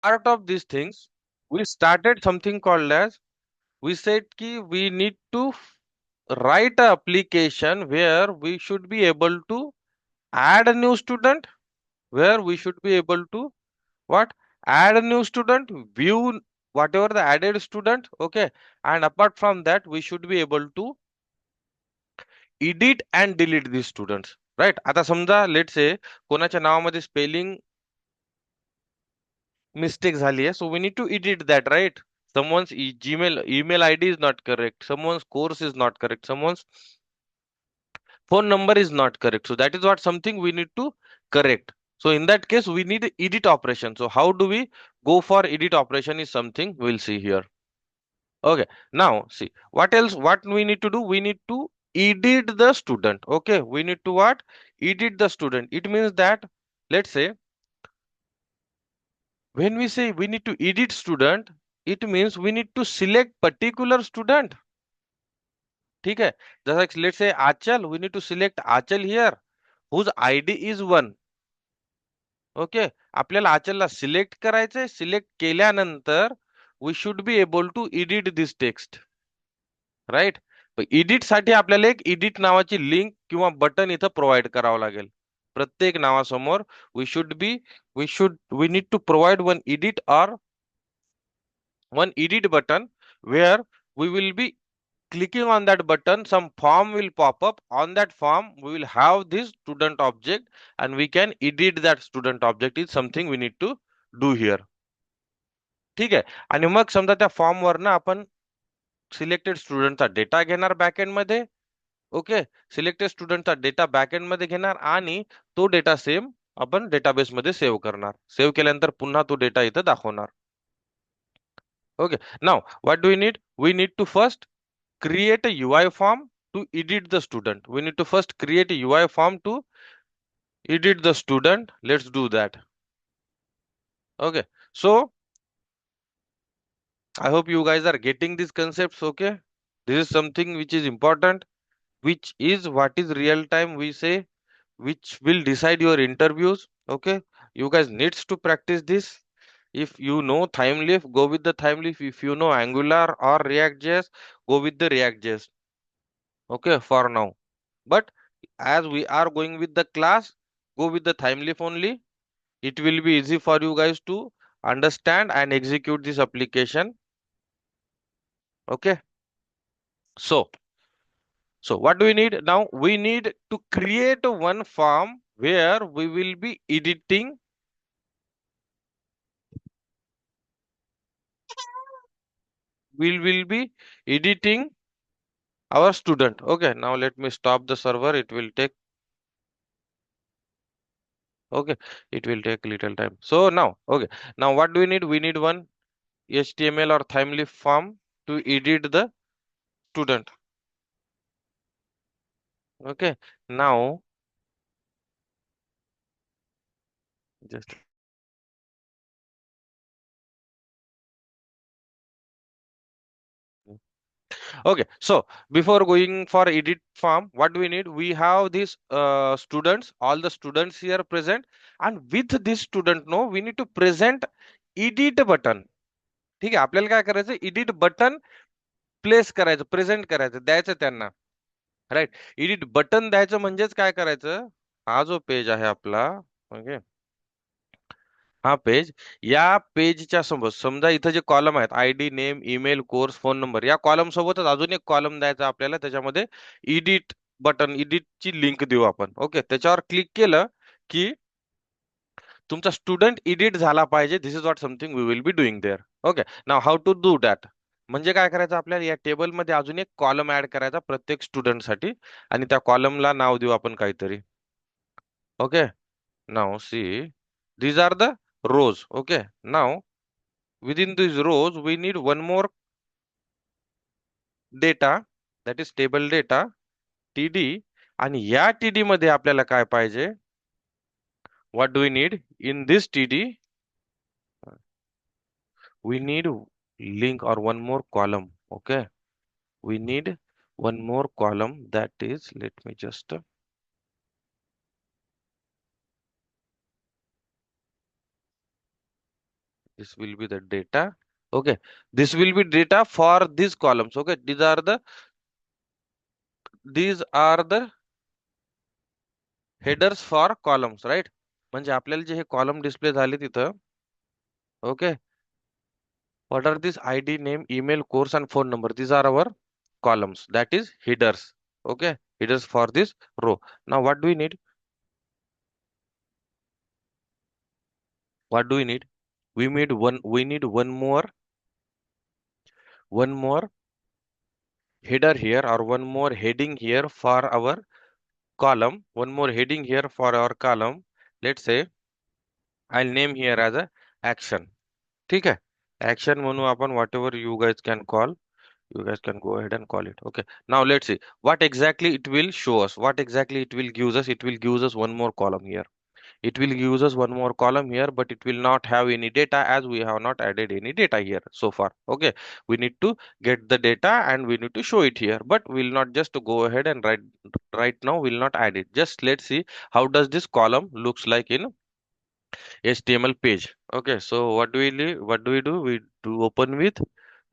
part of these things, we started something called as, we said ki we need to write a application where we should be able to add a new student, where we should be able to what, add a new student, view whatever the added student, okay, and apart from that we should be able to edit and delete these students, right? आता समजा late से कोणाच्या नावामध्ये spelling mistake झाली आहे, so we need to edit that, right? Someone's Gmail email ID is not correct, someone's course is not correct, someone's phone number is not correct, so that is what something we need to correct. So in that case we need edit operation. So how do we go for edit operation is something we'll see here. Okay, now see what else, what we need to do, we need to edit the student. Okay, we need to what, edit the student. It means that, let's say, when we say we need to edit student, it means we need to select particular student. ठीक है, जैसा let's say Achal, we need to select Achal here whose ID is 1. Okay, आपल्याला आचलला select करायचंय, select केल्यानंतर we should be able to edit this text, right? Edit साठी आपल्याला एक एडिट नावाची लिंक किंवा बटन इथं प्रोव्हाइड करावं लागेल. प्रत्येक नावासमोर we need to provide one edit or one edit button where we will be clicking on that button, some form will pop up. On that form we will have this student object and we can edit that student object is something we need to do here. ठीक आहे, आणि मग समजा त्या form वरनं आपण selected स्टुडंटचा data घेणार backend मध्ये. ओके, सिलेक्टेड स्टुडंटचा डेटा बॅकएंड मध्ये घेणार आणि तो डेटा सेम आपण डेटाबेस मध्ये सेव्ह करणार. सेव्ह केल्यानंतर पुन्हा तो डेटा इथं दाखवणार. Okay, now what do we need, we need to first create a UI form to edit the student. We need to first create a UI form to edit the student. Let's do that. Okay, so I hope you guys are getting these concepts. Okay, this is something which is important, which is what is real time we say, which will decide your interviews. Okay, you guys needs to practice this. If you know Thymeleaf, go with the Thymeleaf. If you know Angular or React.js, go with the React.js. Okay, for now. But as we are going with the class, go with the Thymeleaf only. It will be easy for you guys to understand and execute this application. Okay. So, what do we need now? We need to create one form where we will be editing. We will be editing our student. Okay. Now let me stop the server. It will take. Okay. It will take little time. So now, okay. Now what do we need? We need one HTML or Thymeleaf form to edit the student. Okay, now just okay. So before going for edit form, what do we need? We have these students, all the students here present, and with this student, no, we need to present edit button. ठीक आहे, आपल्याला काय करायचं, edit button place करायचं, present करायचं, द्यायचं त्यांना, right? Edit button द्यायचं म्हणजेच काय करायचं, हा जो पेज आहे आपला, ओके, हा पेज, या पेजच्या समोर समजा इथं जे कॉलम आहेत, ID, name, email, course, phone number, या कॉलम सोबतच अजून एक कॉलम द्यायचा आपल्याला, त्याच्यामध्ये एडिट बटन, एडिटची लिंक देऊ आपण. ओके, त्याच्यावर क्लिक केलं की तुमचा स्टुडंट एडिट झाला पाहिजे. This is what something we will be doing there. Okay, now how to do that, म्हणजे काय करायचं, आपल्याला या टेबलमध्ये अजून एक कॉलम ऍड करायचा प्रत्येक स्टुडंट साठी, आणि त्या कॉलमला नाव देऊ आपण काहीतरी. Okay, now see, these are the rows. Okay, now within these rows we need one more data, that is table data, td. आणि या td मध्ये आपल्याला काय पाहिजे, what do we need in this td, we need link or one more column. Okay, we need one more column, that is, let me just This will be the data. Okay, this will be data for these columns. Okay, these are the headers for columns, right? म्हणजे आपल्याला जे हे column display झाले तिथं. Okay, what are these? ID, name, email, course, and phone number. These are our columns. That is headers. Okay, headers for this row. Now, what do we need? What do we need? We need one more header here, or one more heading here for our column. One more heading here for our column. Let's say I'll name here as a action. ठीक है? Action म्हणू आपण, whatever you guys can call. You guys can go ahead and call it. Okay, now let's see what exactly it will show us, what exactly it will give us. It will give us one more column here. It will give us one more column here, but it will not have any data, as we have not added any data here so far. Okay, we need to get the data and we need to show it here, but we'll not just go ahead and write right now. We'll not add it. Just let's see how does this column looks like in HTML page. Okay, so what do? We do open with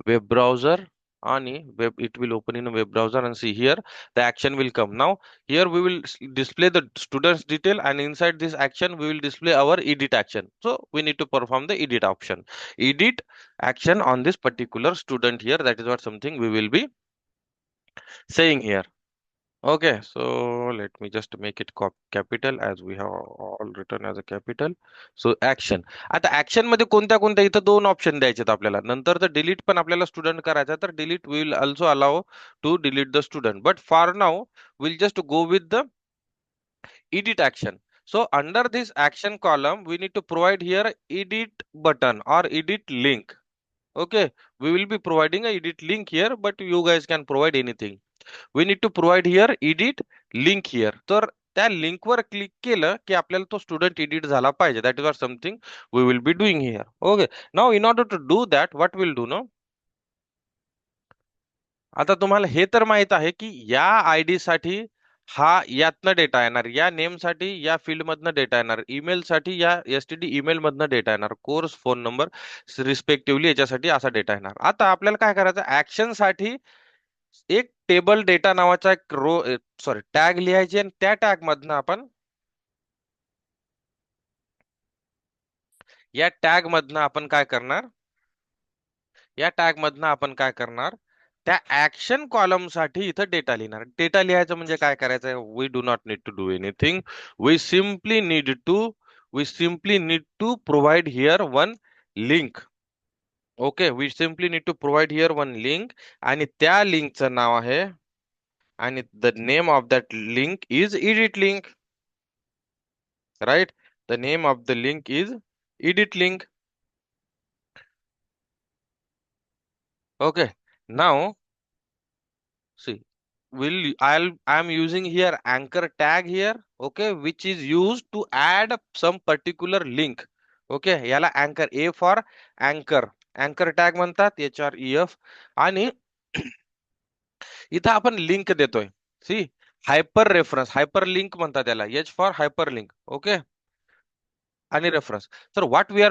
web browser. Ani web, it will open in a web browser, and see here the action will come. Now here we will display the students detail, and inside this action we will display our edit action. So we need to perform the edit option, edit action on this particular student here. That is what something we will be saying here. Okay, so let me just make it capital, as we have all written as a capital. So action. आता action मध्ये कोणत्या कोणत्या, इथं दोन option द्यायचे आपल्याला. नंतर तर डिलीट पण आपल्याला स्टुडंट करायचा, तर delete will also allow to delete the student. But for now will just go with the edit action. So under this action column, we need to provide here edit button or edit link. Okay, we will be providing a edit link here, but you guys can provide anything. We need to provide here edit link here. तर त्या link वर click केलं की आपल्याला तो student edit झाला पाहिजे. That is our something we will be doing here. Okay, now in order to do that, what will do no. आता तुम्हाला हे तर माहित आहे की या आयडी साठी हा यातनं डेटा येणार, या नेम साठी या फील्ड मधनं डेटा येणार, ईमेल साठी या एसटीडी ईमेल मधनं डेटा येणार, कोर्स फोन नंबर रिस्पेक्टिव्हली याच्यासाठी असा डेटा येणार. आता आपल्याला काय करायचं, ऍक्शन साठी एक टेबल डेटा नावाचा एक टॅग लिहायची, आणि त्या टॅग मधनं आपण या टॅग मधनं आपण काय करणार, या टॅग मधनं आपण काय करणार, त्या ऍक्शन कॉलम साठी इथं डेटा लिहिणार. डेटा लिहायचं म्हणजे काय करायचं, we do not need to do anything. We simply need to we simply need to provide here one link. Okay, we simply need to provide here one link, आणि त्या लिंकचं नाव आहे, आणि the name of that link is edit link. Right, the name of the link is edit link. Okay, now see, I'm using here anchor tag here. Okay, which is used to add some particular link. Okay, याला anchor, A for anchor tag म्हणतात, HREF. आणि इथं आपण link देतोय. सी, hyper link म्हणतात त्याला, H for hyperlink. Okay, आणि reference. तर what we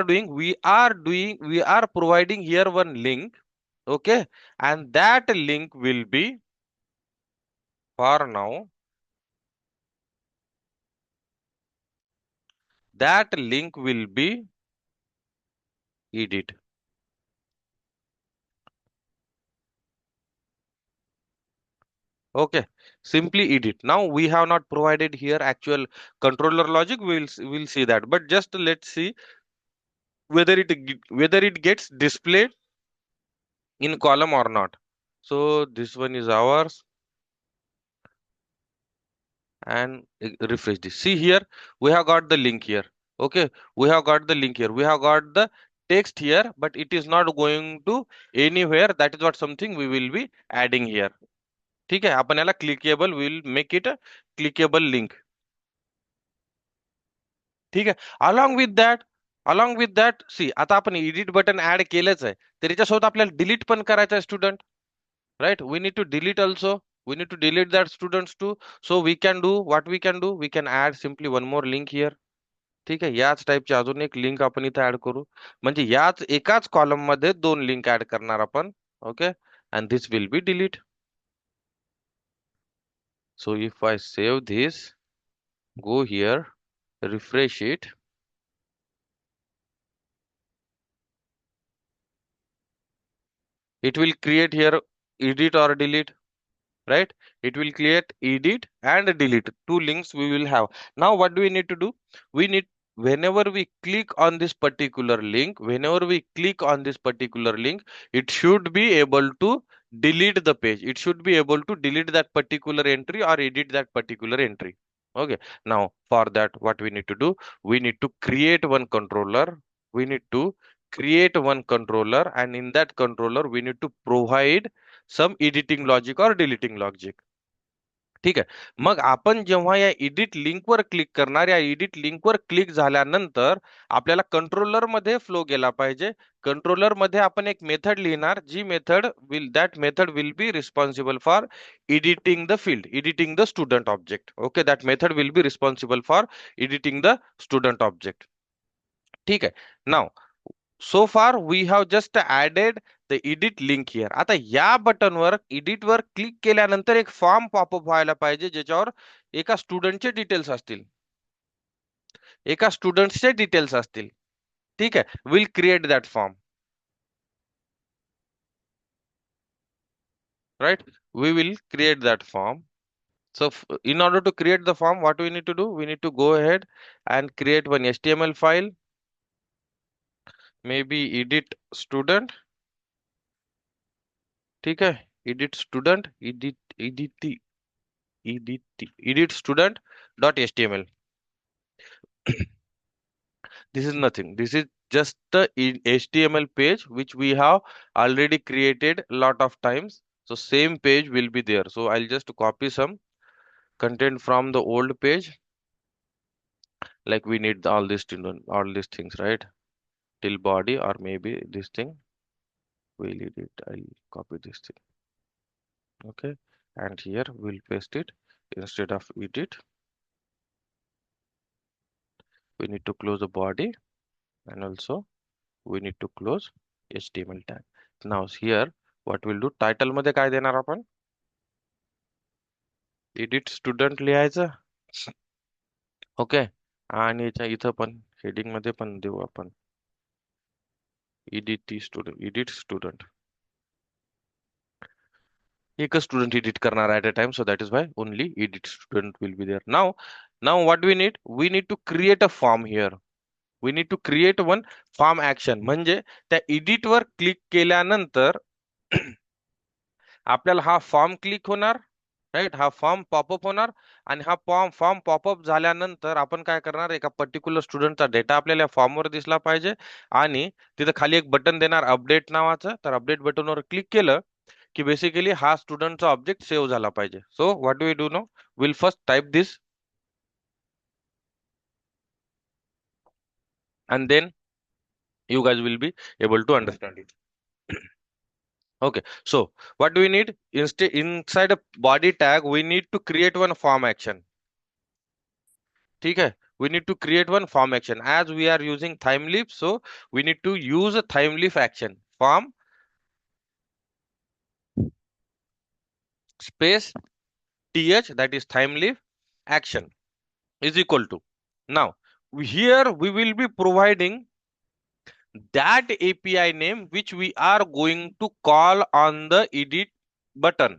are providing here one link. Okay, and that link will be, for now, that link will be edit. Okay, simply edit. Now we have not provided here actual controller logic. We'll see that, but just let's see whether it gets displayed in column or not. So this one is ours, and refresh this. See here, we have got the link here. Okay, we have got the link here. We have got the text here, but it is not going to anywhere. That is what something we will be adding here. ठीक है, आपण याला clickable, will make it a clickable link. ठीक आहे, along with that सी, आता आपण edit button add केलंच आहे, तर याच्यासोबत आपल्याला डिलीट पण करायचं आहे student. Right, we need to delete also. We need to delete that students too. So we can do what we can do, we can add simply one more link here. ठीक आहे, याच टाईपची अजून एक link आपण इथे add करू. म्हणजे याच एकाच कॉलम मध्ये दोन लिंक ऍड करणार आपण. Okay, and this will be delete. So if I save this, go here, refresh it, it will create here edit or delete, right? It will create edit and delete, two links we will have. Now what do we need to do? We need, whenever we click on this particular link, whenever we click on this particular link, it should be able to delete the page, it should be able to delete that particular entry or edit that particular entry. Okay, now for that what we need to do, we need to create one controller, we need to create one controller, and in that controller we need to provide some editing logic or deleting logic. ठीक आहे, मग आपण जेव्हा या edit लिंकवर click करणार, या edit लिंकवर click झाल्यानंतर आपल्याला कंट्रोलर मध्ये फ्लो गेला पाहिजे. कंट्रोलर मध्ये आपण एक मेथड लिहिणार, जी method will, that method will be responsible for editing the field, editing the student object. Okay, that method will be responsible for editing the student object. ठीक आहे, now so far we have just added the edit link here. आता या बटनवर, edit वर click केल्यानंतर एक form popup व्हायला पाहिजे, ज्याच्यावर एका स्टुडंटचे डिटेल्स असतील, एका स्टुडंटचे डिटेल्स असतील. ठीक आहे, will create that form, right? We will create that form. So in order to create the form, what we need to do, we need to go ahead and create one HTML file, maybe edit student. ठीक है, edit student, edit student dot html. This is nothing, this is just the HTML page which we have already created a lot of times. So same page will be there. So I'll just copy some content from the old page. Like we need all this to all these things, right? Till body, or maybe this thing we'll edit, I'll copy this thing. Okay, and here we'll paste it. Instead of edit, we need to close the body, and also we need to close HTML tag. Now here what we'll do, title मध्ये काय देणार आपण, edit student लिहायचं. Okay, आणि इथं पण heading मध्ये पण देऊ आपण edit student. एकच स्टुडंट एडिट करणार at a time, so that is why only edit student will be there. Now what we need to create a form here. We need to create one form action. म्हणजे त्या edit वर click केल्यानंतर आपल्याला हा form click होणार, right, हा form popup होणार, आणि हा फॉर्म पॉपअप झाल्यानंतर आपण काय करणार, एका पर्टिक्युलर स्टुडंटचा डेटा आपल्याला फॉर्मवर दिसला पाहिजे, आणि तिथं खाली एक बटन देणार अपडेट नावाचं. तर अपडेट बटनवर क्लिक केलं की बेसिकली हा स्टुडंटचा ऑब्जेक्ट सेव्ह झाला पाहिजे. So what do we do no, will first type this and then you guys will be able to understand it. Okay, so what do we need, instead inside a body tag we need to create one form action. ठीक है, we need to create one form action. As we are using Thymeleaf, so we need to use a Thymeleaf action, form space th, that is Thymeleaf action, is equal to. Now here we will be providing that API name which we are going to call on the edit button,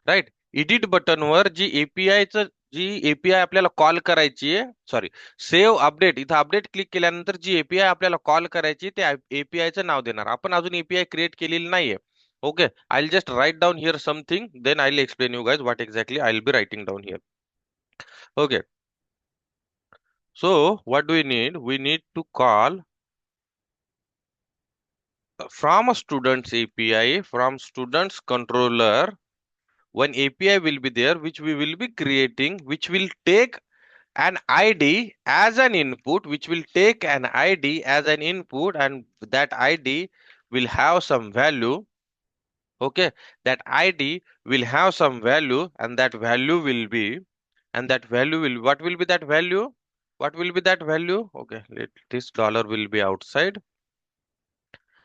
right? edit button were ji API ji API आपल्याला call करायची आहे, sorry, save update, इथं update click केल्यानंतर जी API आपल्याला call करायची ते API चं नाव देणार. आपण अजून API क्रिएट केलेली नाहीये. Okay, I will just write down here something, then I will explain you guys what exactly I will be writing down here. Okay, so what do we need to call from a student's API, from student's controller, one API will be there which we will be creating, which will take an ID as an input, which will take an ID as an input, and that ID will have some value. Okay, that ID will have some value, and that value will be, and that value will, what will be that value? What will be that value? Okay, this dollar will be outside,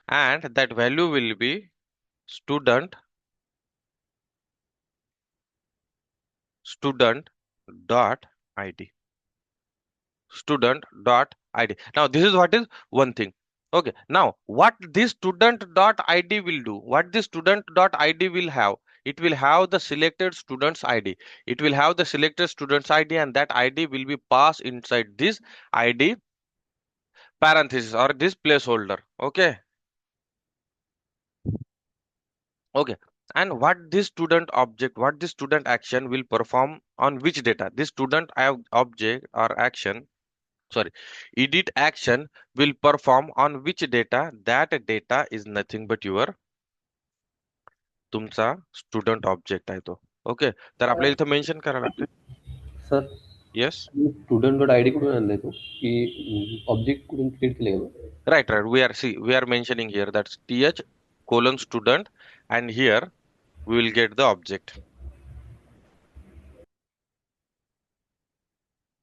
and that value will be student student dot id. Student dot id. Now this is what is one thing. Okay, now what this student dot id will do, what this student dot id will have, it will have the selected students id. It will have the selected students id, and that id will be passed inside this id parenthesis or this placeholder. Okay. Okay. And what this student object, what this student action will perform on which data? This student object or action, sorry, edit action will perform on which data? That data is nothing but your तुमचा student object आहे तो. Okay, तर आपल्याला इथं mention करावं लागतं. Sir yes, student dot I D कुठून आणलाय तो की ऑब्जेक्ट कुठून क्रिएट केले का? right, right, we are mentioning here that's th colon student, and here we will get the object.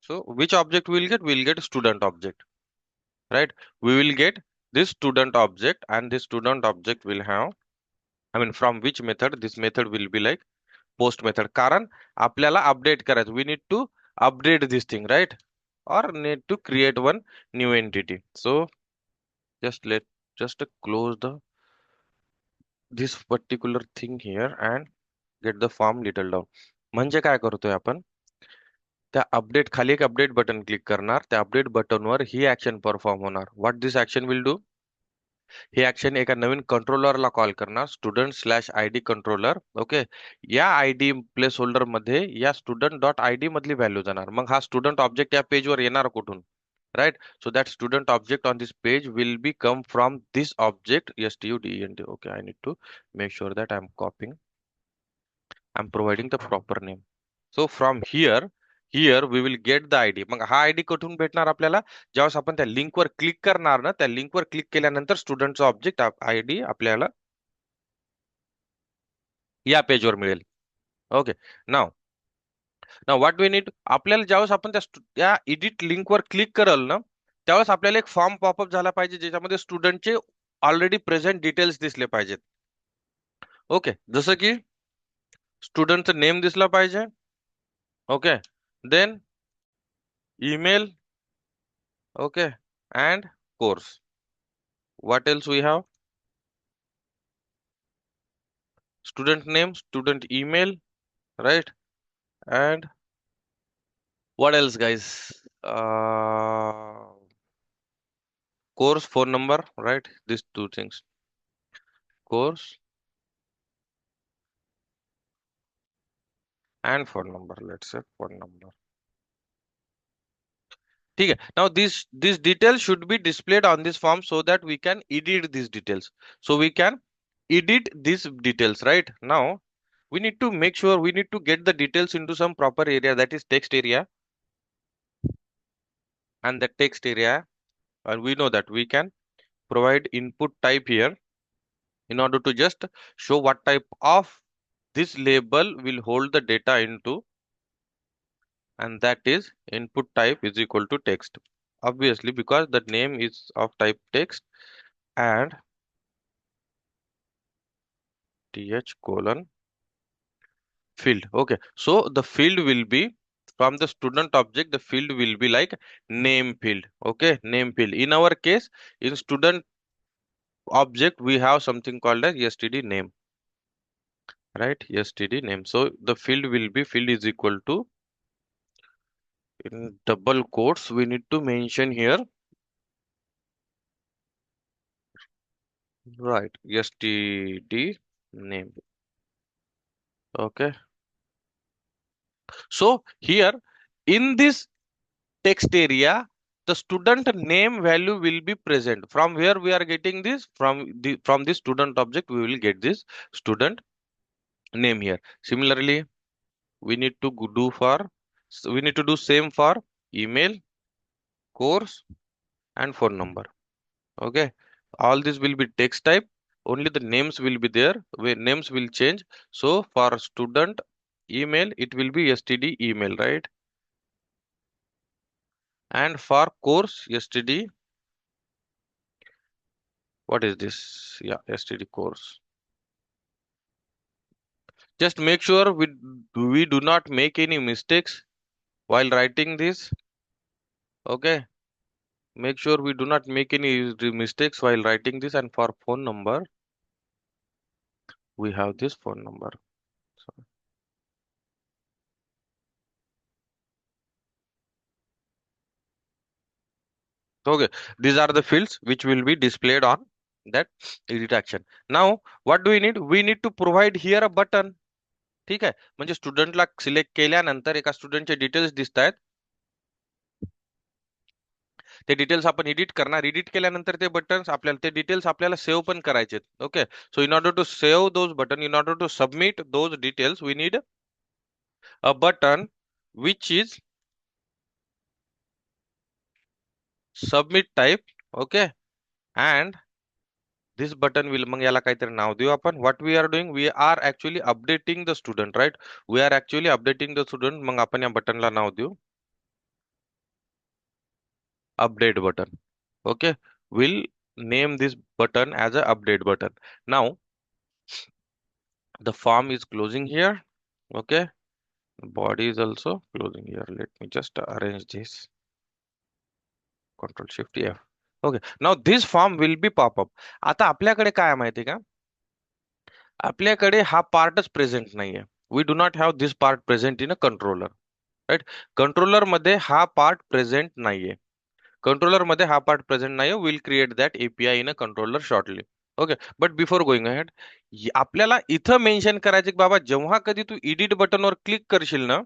So which object we will get? We will get student object, right? We will get this student object, and this student object will have, I mean, from which method? This method will be like post method. कारण आपल्याला update करायचं. We need to update this thing, right? Or need to create one new entity. So just close the this particular thing here and get the form little down. म्हणजे काय करतोय आपण? त्या update खाली एक अपडेट बटन क्लिक करणार. त्या update बटनवर ही ऍक्शन परफॉर्म होणार. What this action will do? हे ऍक्शन एका नवीन कंट्रोलरला कॉल करणार, student slash I D controller. Okay, या आय डी प्लेस होल्डर मध्ये या स्टुडंट डॉट आय डी मधली व्हॅल्यू जाणार. मग हा स्टुडंट ऑब्जेक्ट या पेजवर येणार कुठून? Right, so that student object on this page will be come from this object student. Okay, I need to make sure that I'm providing the proper name. So from here we will get the id. मग हा ID कुठून भेटणार आपल्याला? ज्यावेळेस आपण त्या link वर click करणार ना, त्या लिंक वर क्लिक केल्यानंतर स्टुडंटचा ऑब्जेक्ट आयडी आपल्याला या पेजवर मिळेल. Okay, now what we need, आपल्याला ज्यावेळेस आपण त्या एडिट लिंक वर क्लिक करल ना, त्यावेळेस आपल्याला एक फॉर्म पॉपअप झाला पाहिजे ज्याच्यामध्ये स्टुडंटचे ऑलरेडी प्रेझेंट डिटेल्स दिसले पाहिजेत. ओके, जसं की स्टुडंटचं नेम दिसलं पाहिजे. Okay, then email. Okay, and course. What else we have? Student name, student email, right? And what else, guys? Course, phone number, right? These two things. Course and phone number. Let's say phone number. Okay. Now these details should be displayed on this form so that we can edit these details. So we can edit these details, right? Now we need to make sure we need to get the details into some proper area, that is text area. And the text area, and we know that we can provide input type here in order to just show what type of this label will hold the data into, and that is input type is equal to text, obviously because the name is of type text, and th colon field. Okay, so the field will be from the student object, the field will be like name field. Okay, name field. In our case, in student object we have something called as std name, right? Std name. So the field will be, field is equal to, in double quotes we need to mention here, right, std name. Okay, so here in this text area the student name value will be present. From where we are getting this? From the student object we will get this student name here. Similarly, we need to do we need to do same for email, course, and phone number. Okay, all this will be text type, only the names will be there where names will change. So for student email it will be std email, right? And for course std, what is this? Yeah, std course. Just make sure we do not make any mistakes while writing this. Okay, make sure we do not make any mistakes while writing this. And for phone number, we have this phone number. So, okay, these are the fields which will be displayed on that edit action. Now what do we need? We need to provide here a button. ठीक आहे, म्हणजे स्टुडंटला select केल्यानंतर एका स्टुडंटचे details दिसत आहेत. ते details आपण edit करणार. एडिट केल्यानंतर ते बटन्स आपल्याला ते डिटेल्स आपल्याला सेव्ह पण करायचे. Okay, so in order to save those button, in order to submit those details, we need a button which is submit type. Okay, and this button will, मग याला काहीतरी नाव देऊ आपण. What we are doing, we are actually updating the student, right? We are actually updating the student. मग आपण या बटनला नाव देऊ update button. Okay, we'll name this button as a update button. Now the form is closing here. Okay, body is also closing here. Let me just arrange this. Control Shift F. Okay, now this form will be pop up. आता आपल्याकडे काय आहे माहिती का, आपल्याकडे हा पार्टच present नाहीये. We do not have this part present in a controller, right? Controller मध्ये हा पार्ट प्रेझेंट नाहीये. कंट्रोलर मध्ये हा पार्ट प्रेझेंट नाहीये. Will create that API in a controller shortly. Okay, but before going ahead, आपल्याला इथं mention करायचे की बाबा जेव्हा कधी तू एडिट बटनवर क्लिक करशील ना,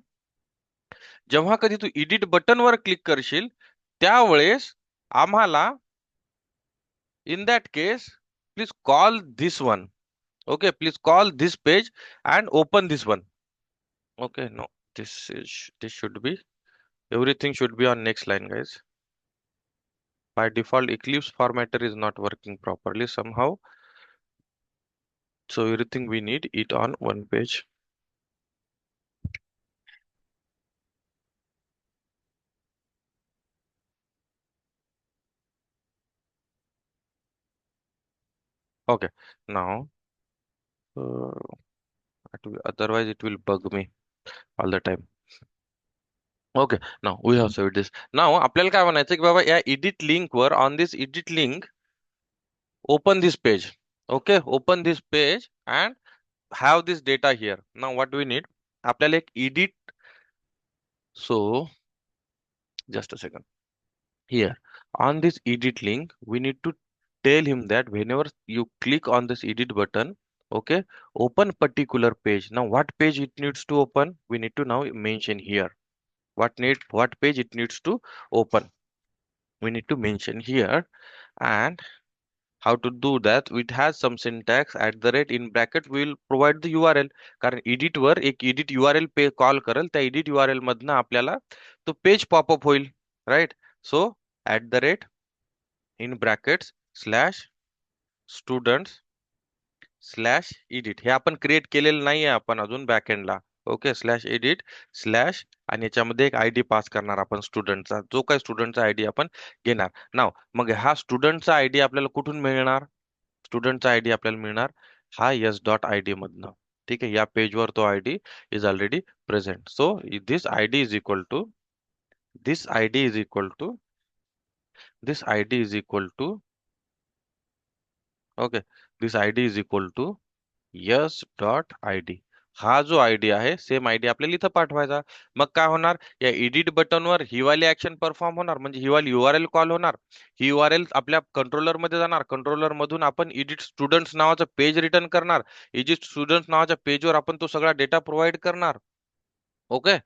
जेव्हा कधी तू एडिट बटनवर क्लिक करशील त्यावेळेस आम्हाला in that case please call this one. Okay, please call this page and open this one. Okay, no, this should be, everything should be on next line, guys. By default, Eclipse formatter is not working properly somehow. So everything we need it on one page. Okay, now otherwise it will bug me all the time. Okay, now we have saved this. Now आपल्याला काय म्हणायचं की बाबा या edit link were, on this edit link, open this page. Okay, open this page and have this data here. Now what do we need? आपल्याला एक edit, so just a second. Here on this edit link, we need to tell him that whenever you click on this edit button, okay, open particular page. Now what page it needs to open? We need to now mention here. What page it needs to open? We need to mention here. And how to do that? It has some syntax. At the rate in bracket we will provide the URL. कारण edit वर एक edit URL पे call करेल, त्या edit URL मधनं आपल्याला तो page popup होईल, right? So at the rate in brackets slash students slash edit, हे आपण क्रिएट केलेलं नाहीये आपण अजून बॅकएंडला. ओके, स्लॅश एडिट स्लॅश, आणि याच्यामध्ये एक आयडी पास करणार आपण स्टुडंटचा, जो काही स्टुडंटचा आयडी आपण घेणार. नाव मग हा स्टुडंटचा आयडी आपल्याला कुठून मिळणार? स्टुडंटचा आयडी आपल्याला मिळणार हा एस डॉट आय डी मधनं. ठीक आहे, या पेजवर तो ID is already present. So this ID is equal to this ID is equal to this ID is equal to okay, this ID is equal to yes dot I D. हा जो ID आहे same ID आपल्याला इथं पाठवायचा. मग काय होणार? या edit बटनवर ही वाली ऍक्शन परफॉर्म होणार, म्हणजे ही वाली युआरएल कॉल होणार. ही युआरएल आपल्या कंट्रोलर मध्ये जाणार. कंट्रोलर मधून आपण एडिट स्टुडंट्स नावाचं पेज रिटर्न करणार. एडिट स्टुडंट्स नावाच्या पेजवर आपण तो सगळा डेटा प्रोव्हाइड करणार. Okay,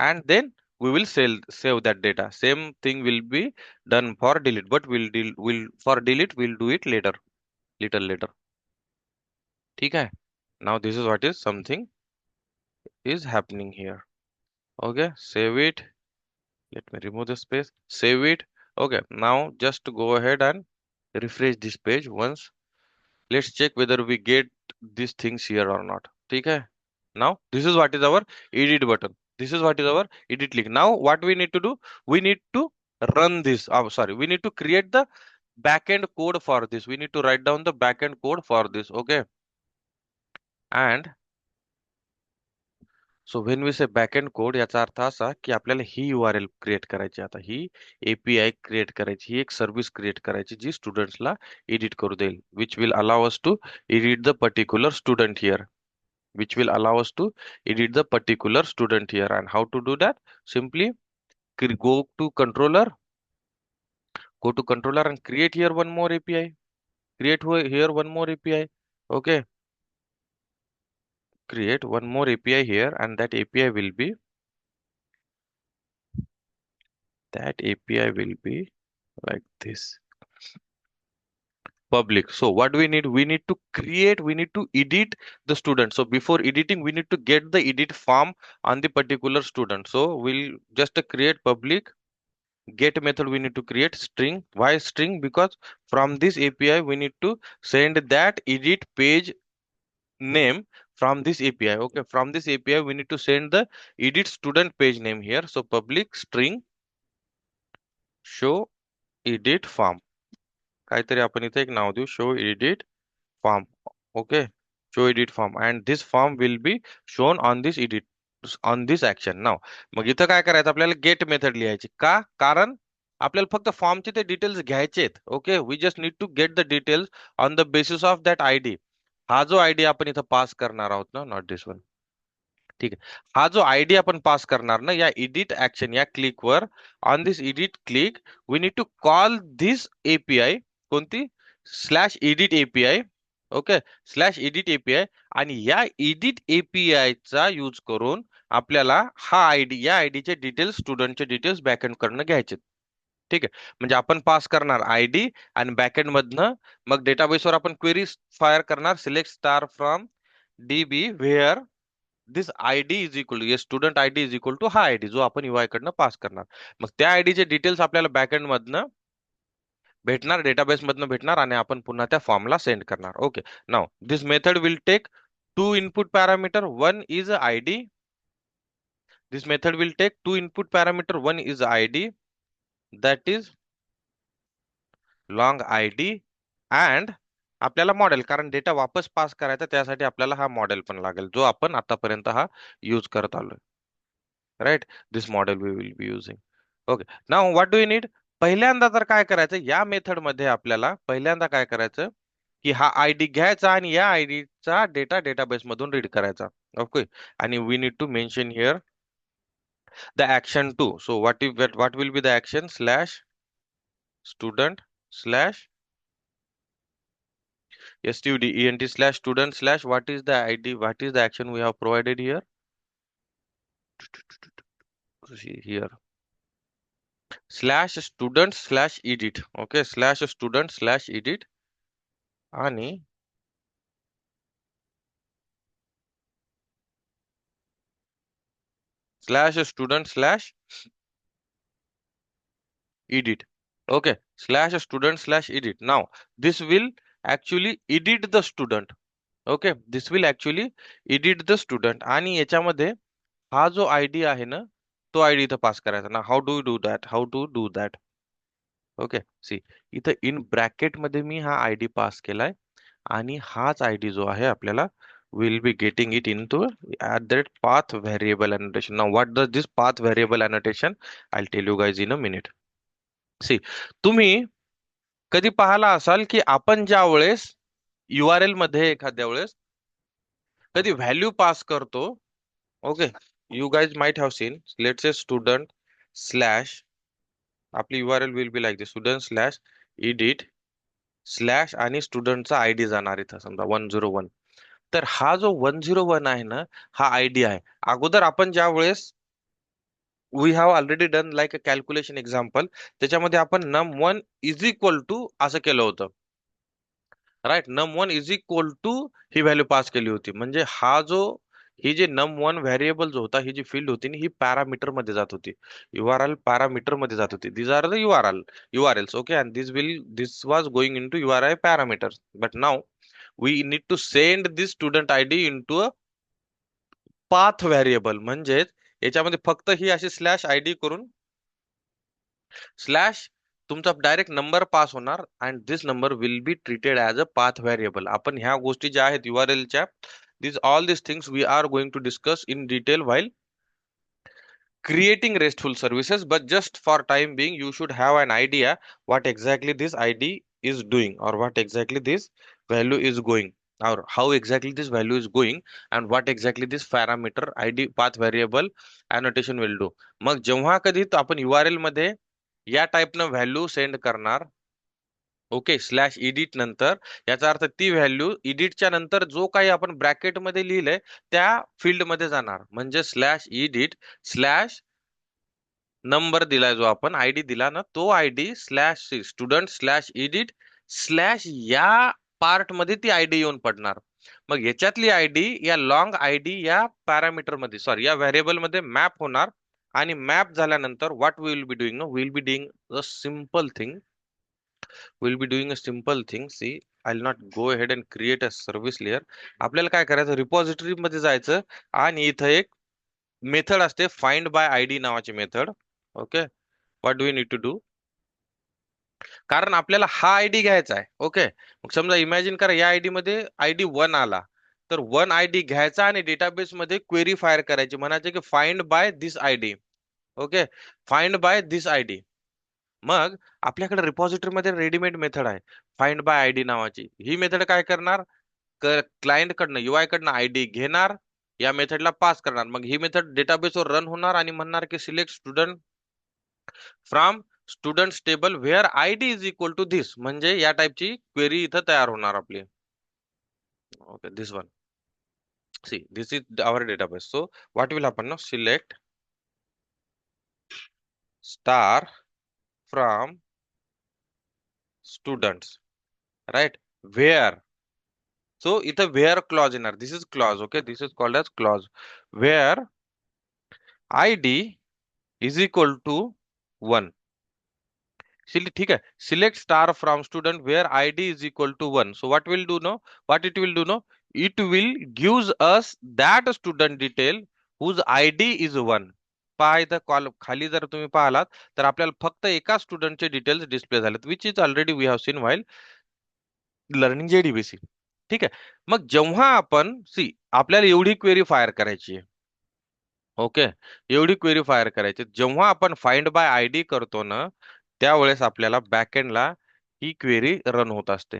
and then we will save that data. Same thing will be done for delete, but will for delete we'll do it later, little later. ठीक है? Now this is what is something is happening here. Okay, save it. Let me remove the space. Save it. Okay, now just go ahead and refresh this page once. Let's check whether we get these things here or not. ठीक है? Now this is what is our edit button. This is what is our edit link. Now what we need to do? We need to run this. Sorry, we need to create the backend code for this. We need to write down the backend code for this. Okay. And so when we say backend code याचा अर्थ असा की आपल्याला ही URL create करायची, आता ही API create करायची, ही एक service create करायची जी स्टुडंट्सला एडिट करू देईल, which will allow us to edit the particular student here, which will allow us to edit the particular student here. And how to do that? Simply go to controller and create here one more API. Create here one more API. Okay, create one more API here, and that API will be like this, public. So what do we need? We need to edit the student. So before editing, we need to get the edit form on the particular student. So we'll just create public get method. We need to create string. Why string? Because from this API we need to send that edit page name from this API. Okay, from this API we need to send the edit student page name here. So public string show edit form, काहीतरी आपण इथे एक नाव देऊ, show edit form. Okay, show edit form, and this form will be shown on this edit, on this action. Now मग इथं काय करायचं, आपल्याला get method लिहायची. का? कारण आपल्याला फक्त फॉर्मचे ते डिटेल्स घ्यायचे आहेत. Okay, we just need to get the details on the basis of that ID. हा जो आयडी आपण इथं पास करणार आहोत ना, नॉट दिस वन, ठीक आहे, हा जो आयडी आपण पास करणार ना, या एडिट ऍक्शन या क्लिक वर, on this edit click we need to call this API, कोणती, slash edit API. Okay, slash edit API, आणि या एडिट एपीआय चा यूज करून आपल्याला हा आयडी, या आयडीचे डिटेल्स, स्टुडंटचे डिटेल्स बॅकएंड करणं घ्यायचे. ठीक आहे, म्हणजे आपण पास करणार आयडी, आणि बॅकएंड मधनं मग डेटाबेसवर आपण क्वेरी फायर करणार, select star from DB where this ID is equal to, student ID is equal to हा आयडी जो आपण UI कडनं पास करणार. मग त्या आयडीचे डिटेल्स आपल्याला बॅकएंड मधनं भेटणार, डेटाबेस मधनं भेटणार, आणि आपण पुन्हा त्या फॉर्मला सेंड करणार. Okay, now this method will take two input parameter. One is ID. This method will take two input parameter. One is ID, that is long ID, and आपल्याला मॉडेल, कारण डेटा वापस पास करायचा त्यासाठी आपल्याला हा मॉडेल पण लागेल जो आपण आतापर्यंत हा यूज करत आलोय. Right, this model we will be using. Okay, now what do you need. पहिल्यांदा तर काय करायचं, या मेथड मध्ये आपल्याला पहिल्यांदा काय करायचं की हा आयडी घ्यायचा आणि या आयडीचा डेटा डेटाबेस मधून रीड करायचा. ओके, आणि we need to mention here the action too. So what will be the action, slash student slash student slash student slash what is the ID, what is the action we have provided here. See here, slash student slash edit. Okay, slash student slash edit, आणि slash student slash edit. Okay, slash student slash edit. Now this will actually edit the student. Okay, this will actually edit the student, आणि याच्यामध्ये हा जो ID आहे ना, तो ID इथं pass करायचा ना. How do do that, how to do that. Okay, see, इथं इन ब्रॅकेट मध्ये मी हा आयडी पास केलाय, आणि हाच आयडी जो आहे आपल्याला will be getting it into at that path variable annotation. Now what does this path variable annotation, I tell you guys in a minute. See, तुम्ही कधी पाहिला असाल की आपण ज्या वेळेस URL मध्ये एखाद्या वेळेस कधी व्हॅल्यू पास करतो. Okay, you guys might have seen, let's say student slash, आपली URL will be like this, student slash edit slash, आणि स्टुडंटचा आयडी जाणार इथं समजा 101. तर हा जो 101 आहे ना, हा आयडी आहे. अगोदर आपण ज्या वेळेस we have already done like a calculation example, त्याच्यामध्ये आपण num1 इज इक्वल टू असं केलं होतं. Right, num1 is equal to ही व्हॅल्यू पास केली होती. म्हणजे हा जो, ही जे num1 व्हेरिएबल जो होता, ही जी फील्ड होती ना, ही पॅरामीटर मध्ये जात होती, URL पॅरामीटर मध्ये जात होती. These are the URLs. Okay, and this was going into URI parameters. But now we need to send this student ID into a path variable. म्हणजेच याच्यामध्ये फक्त ही अशी स्लॅश आयडी करून slash तुमचा डायरेक्ट नंबर पास होणार and this number will be treated as a path variable. आपण ह्या गोष्टी ज्या आहेत URLच्या, this all this things we are going to discuss in detail while creating RESTful services, but just for time being you should have an idea what exactly this ID is doing, or what exactly this value is going, or how exactly this value is going, and what exactly this parameter ID path variable annotation will do. मग जेव्हा कधी तो आपण URL मध्ये या टाईपनं value send करणार, okay, slash edit नंतर, याचा अर्थ ती व्हॅल्यू इडिटच्या नंतर जो काही आपण ब्रॅकेट मध्ये लिहिलंय त्या फील्ड मध्ये जाणार. म्हणजे स्लॅश इडिट स्लॅश नंबर दिलाय जो आपण आयडी दिला ना, तो ID slash student slash edit slash या पार्ट मध्ये ती आयडी येऊन पडणार. मग याच्यातली आयडी या लॉंग आयडी या पॅरामीटर मध्ये, सॉरी, या व्हेरिएबल मध्ये मॅप होणार. आणि मॅप झाल्यानंतर what we will be doing, no, will be doing a simple thing, will be doing a simple thing. See, I will not go ahead and create a service layer. आपल्याला काय करायचं, repository मध्ये जायचं आणि इथं एक method असते find by ID नावाची method. Okay, what do we need to do, कारण आपल्याला हा आयडी घ्यायचा आहे. ओके, मग समजा इमॅजिन करा या आयडी मध्ये आयडी 1 आला, तर 1 आयडी घ्यायचा आणि डेटाबेस मध्ये क्वेरी फायर करायची, म्हणायचे की find by this ID. Okay, find by this ID. मग आपल्याकडे रिपॉझिटरी मध्ये रेडीमेड मेथड आहे फाइंड बाय आयडी नावाची. ही मेथड काय करणार, क्लायंट कडनं UI कडनं आयडी घेणार, या मेथडला पास करणार. मग ही मेथड डेटाबेसवर रन होणार आणि म्हणणार की select student from students table where ID is equal to this. म्हणजे या टाईपची क्वेरी इथं तयार होणार आपली. Okay, this one, see, this is our database. So what will happen, no, select star from students, right, where. So इथं where clause येणार, this is clause. Okay, this is called as clause, where ID is equal to 1. ठीक आहे, select star from student where ID is equal to 1. So what will do no, what it will do no, it will gives us that student detail whose ID is 1. पहा इथं खाली जर तुम्ही पाहिलात तर आपल्याला फक्त एका स्टुडंटचे डिटेल्स डिस्प्ले झालेत, which is already we have seen while learning JDBC. ठीक आहे, मग जेव्हा आपण आपल्याला एवढी क्वेरी फायर करायची आहे. ओके, एवढी क्वेरी फायर करायची, जेव्हा आपण फाइंड बाय आयडी करतो ना, त्यावेळेस आपल्याला बॅकएंडला ही क्वेरी रन होत असते.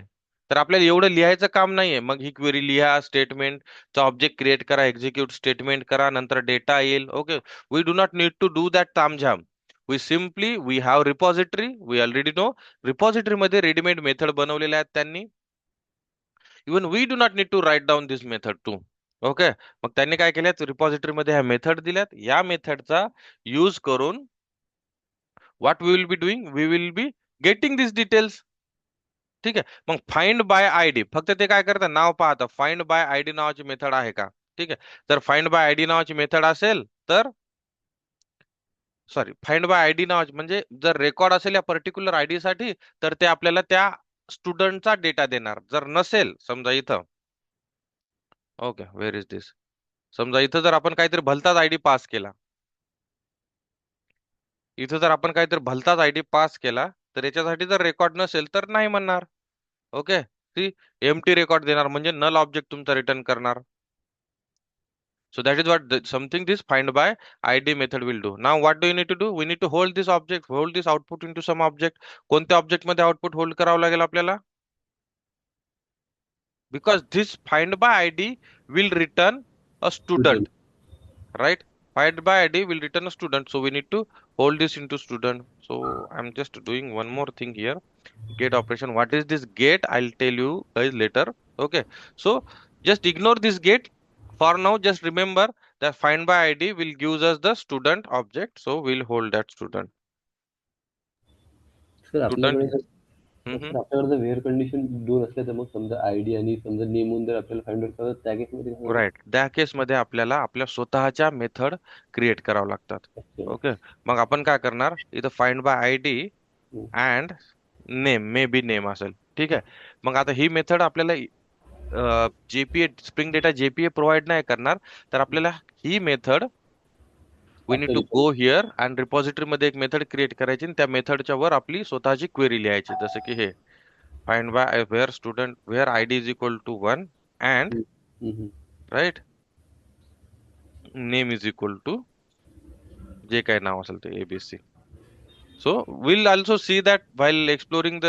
तर आपल्याला एवढं लिहायचं काम नाहीये. मग ही क्वेरी लिहा, स्टेटमेंटचा ऑब्जेक्ट क्रिएट करा, एक्झिक्यूट स्टेटमेंट करा, नंतर डेटा येईल. Okay, we do not need to do that तामझाम. We have repository, we already know. Repository मध्ये रेडीमेड मेथड बनवलेल्या आहेत त्यांनी. Even we do not need to write down this method too. Okay, मग त्यांनी काय केल्यात, रिपॉझिटरी मध्ये ह्या मेथड दिल्यात, या मेथडचा यूज करून what we will be doing, we will be getting this details. ठीक आहे, मग फाइंड बाय आयडी, फक्त ते काय करतात, नाव पाहता फाइंड बाय आयडी नावाची मेथड आहे का. ठीक आहे, जर फाइंड बाय आयडी नावाची मेथड असेल तर, सॉरी, फाइंड बाय आयडी नावाची म्हणजे जर रेकॉर्ड असेल या पर्टिक्युलर आयडी साठी, तर ते आपल्याला त्या स्टुडंटचा डेटा देणार. जर नसेल, समजा इथं, ओके, वेअर इज दिस, समजा इथं जर आपण काहीतरी भलताच आयडी पास केला, इथं जर आपण काहीतरी भलताच आयडी पास केला, तर याच्यासाठी जर रेकॉर्ड नसेल तर नाही म्हणणार. ओके, सी, एम्प्टी रेकॉर्ड देणार, म्हणजे नल ऑब्जेक्ट तुमचा रिटर्न करणार. So that is what something this find by ID method will do. Now what do you need to do? We need to hold this object, hold this output into some object. कोणत्या object मध्ये output hold करावं लागेल आपल्याला? Because this find by ID will return a student, Student. right? Find by ID will return a student. So we need to hold this into student. So I'm just doing one more thing here. Get operation. What is this get? I'll tell you guys later. Okay. So just ignore this get. For now, just remember that find by ID will gives us the student object. So we'll hold that student. Sir Student. आपल्याकडे जर Mm-hmm. Sir आपल्याकडे जर wear condition 2 असल्या तर मग समजा ID आणि समजा नेमून जर आपल्याला फाइंड आउट करायचं त्या केसमध्ये काय होणार? राईट, त्या केसमध्ये आपल्याला आपल्या स्वतःच्या मेथड क्रिएट कराव्या लागतात. अच्छा. ओके, मग आपण काय करणार, इथं find by ID hmm. And name, may be name असेल. ठीक आहे, मग आता ही मेथड आपल्याला JPA spring data JPA provide नाही करणार, तर आपल्याला ही मेथड वी नीड अच्छा to go repository. Here and repository मध्ये एक मेथड क्रिएट करायची आणि त्या मेथडच्या वर आपली स्वतःची क्वेरी लिहायची, जसं की हे find by where student where ID is equal to 1 and hmm, hmm, right name is equal to जे काही नाव असेल ते ABC. So will also see that while exploring the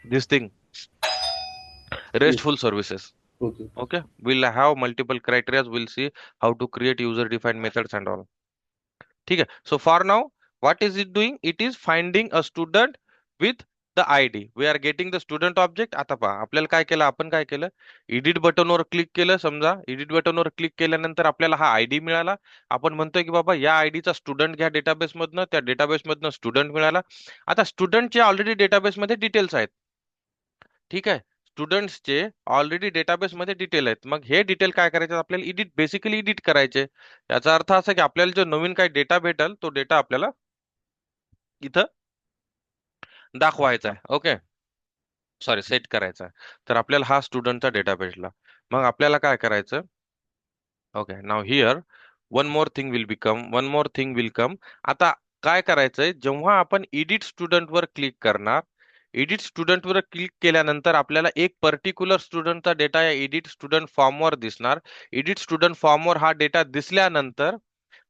this thing hmm. RESTful services. Okay. Okay, we'll have multiple criteria. We'll see how to create user-defined methods and all. ठीक है. So for now, what is it doing? It is finding a student with the ID. We are getting the student object. आता पहा आपल्याला काय केलं, आपण काय केलं, एडिट बटनवर क्लिक केलं. समजा एडिट बटनवर क्लिक केल्यानंतर आपल्याला हा आयडी मिळाला. आपण म्हणतोय की बाबा या आयडीचा स्टुडंट घ्या डेटाबेस मधनं, त्या डेटाबेस मधनं स्टुडंट मिळाला. आता स्टुडंटचे ऑलरेडी डेटाबेस मध्ये डिटेल्स आहेत. ठीक आहे. स्टुडंट्सचे ऑलरेडी डेटाबेस मध्ये डिटेल आहेत. मग हे डिटेल काय करायचे, आपल्याला बेसिकली एडिट करायचे. याचा अर्थ असा की आपल्याला जो नवीन काही डेटा भेटल तो डेटा आपल्याला इथं दाखवायचा आहे. ओके, सॉरी सेट करायचा आहे. तर आपल्याला हा स्टुडंटचा डेटा भेटला. मग आपल्याला काय करायचं, okay now here one more thing will come. आता काय करायचंय, जेव्हा आपण एडिट स्टुडंट वर क्लिक करणार, एडिट स्टुडंट वर क्लिक केल्यानंतर आपल्याला एक पर्टिक्युलर स्टुडंटचा डेटा या एडिट स्टुडंट फॉर्म वर दिसणार. एडिट स्टुडंट फॉर्म वर हा डेटा दिसल्यानंतर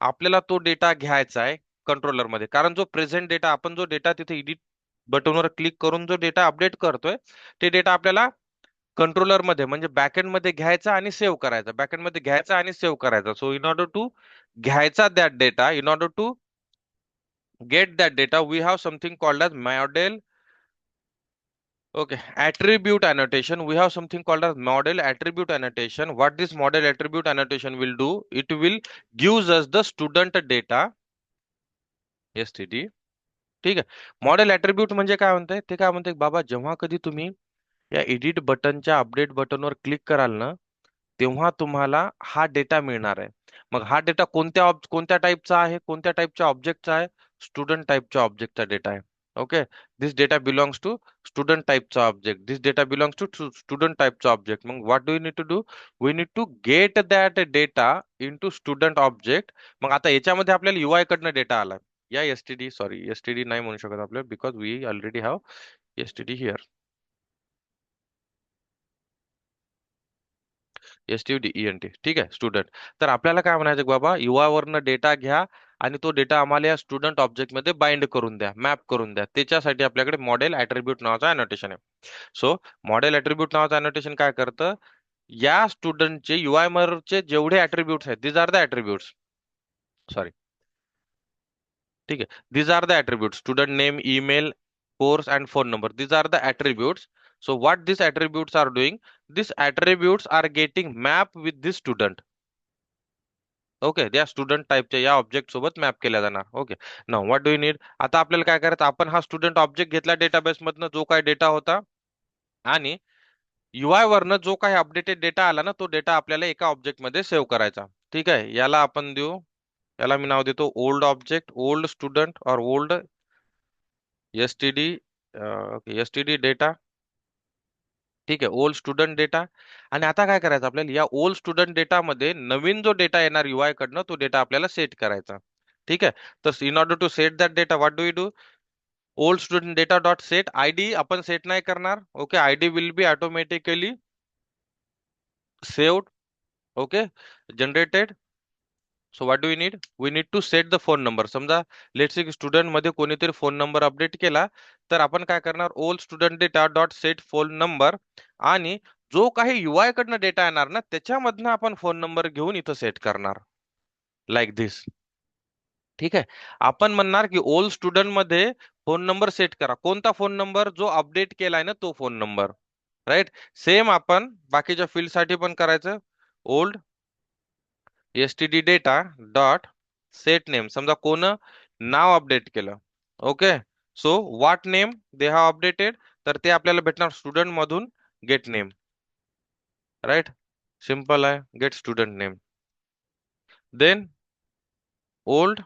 आपल्याला तो डेटा घ्यायचा आहे कंट्रोलर मध्ये. कारण जो प्रेझेंट डेटा, आपण जो डेटा तिथे एडिट बटनवर क्लिक करून जो डेटा अपडेट करतोय, ते डेटा आपल्याला कंट्रोलर मध्ये म्हणजे बॅकएंड मध्ये घ्यायचा आणि सेव्ह करायचा, बॅकएंड मध्ये घ्यायचा आणि सेव्ह करायचा. सो इन ऑर्डर टू घ्यायचा that data, in order to get that data, we have something called as model. Okay, attribute annotation. We have something called as model attribute annotation. What this model attribute annotation will do, it will gives us the student data std. ठीक आहे. Model attribute म्हणजे काय म्हणतंय, ते काय म्हणतंय बाबा, जेव्हा कधी तुम्ही या एडिट बटनच्या अपडेट बटनवर क्लिक कराल ना, तेव्हा तुम्हाला हा डेटा मिळणार आहे. मग हा डेटा कोणत्या टाईपचा आहे, कोणत्या टाईपच्या ऑब्जेक्टचा आहे, स्टुडंट टाईपच्या ऑब्जेक्टचा डेटा आहे. Okay, this data belongs to student टाईपचा object, this data belongs to student टाईपचा ऑब्जेक्ट. मग what do you need to do, we need to get that data into student object. मग आता याच्यामध्ये आपल्याला युआय कडनं data आला. या एसटीडी, सॉरी एसटीडी नाही म्हणू शकत आपल्याला, because we already have STD here. STUDENT. ठीक आहे, स्टुडंट. तर आपल्याला काय म्हणायचं बाबा, युवा वरनं डेटा घ्या आणि तो डेटा आम्हाला या स्टुडंट ऑब्जेक्ट मध्ये बाइंड करून द्या, मॅप करून द्या. त्याच्यासाठी आपल्याकडे मॉडेल ऍट्रिब्यूट नावाचा अनोटेशन आहे. सो मॉडेल ऍट्रिब्यूट नावाचं अनोटेशन काय करतं, या स्टुडंटचे युआय चे जेवढे ऍट्रिब्यूट्स आहेत, दीज आर द ऍट्रिब्यूट्स, सॉरी, ठीक आहे, these are the attributes: student name, email, course and phone number. These are the attributes. So what these attributes are doing, these attributes are getting map with this student. Okay, त्या student टाईपच्या या object सोबत map केल्या जाणार. Okay, now what do you need, आता आपल्याला काय करायचं, आपण हा स्टुडंट ऑब्जेक्ट घेतला डेटाबेस मधनं, जो काय डेटा होता, आणि युआय वरनं जो काही अपडेटेड डेटा आला ना, तो डेटा आपल्याला एका ऑब्जेक्ट मध्ये सेव्ह करायचा. ठीक आहे, याला आपण देऊ, याला मी नाव देतो ओल्ड ऑब्जेक्ट, ओल्ड स्टुडंट और old STD. Okay, STD data. ठीक आहे, ओल्ड स्टुडंट डेटा. आणि आता काय करायचं, आपल्याला या ओल्ड स्टुडंट डेटा मध्ये नवीन जो डेटा येणार युआय कडनं, तो डेटा आपल्याला सेट करायचा. ठीक आहे. तर in order to set that data, what do you do, old student data dot set ID आपण सेट नाही करणार. Okay, ID will be automatically saved. Okay, generated. So what do you need, we need to set the phone number. समजा let's say student मध्ये कोणीतरी phone number update केला, तर आपण काय करणार, old student data dot set phone number, आणि जो काही युआय कडनं डेटा येणार ना, त्याच्यामधनं आपण फोन नंबर घेऊन इथं सेट करणार, लाईक दिस. ठीक आहे. आपण म्हणणार की ओल्ड स्टुडंट मध्ये फोन नंबर सेट करा. कोणता फोन नंबर, जो अपडेट केलाय ना तो फोन नंबर. राईट. सेम आपण बाकीच्या फील्ड साठी पण करायचं. Old STD data dot set name. समजा कोण नाव अपडेट केलं. Okay, so what name they have updated, तर ते आपल्याला भेटणार स्टुडंट मधून गेट नेम. राईट, सिंपल आहे, get student name. Then old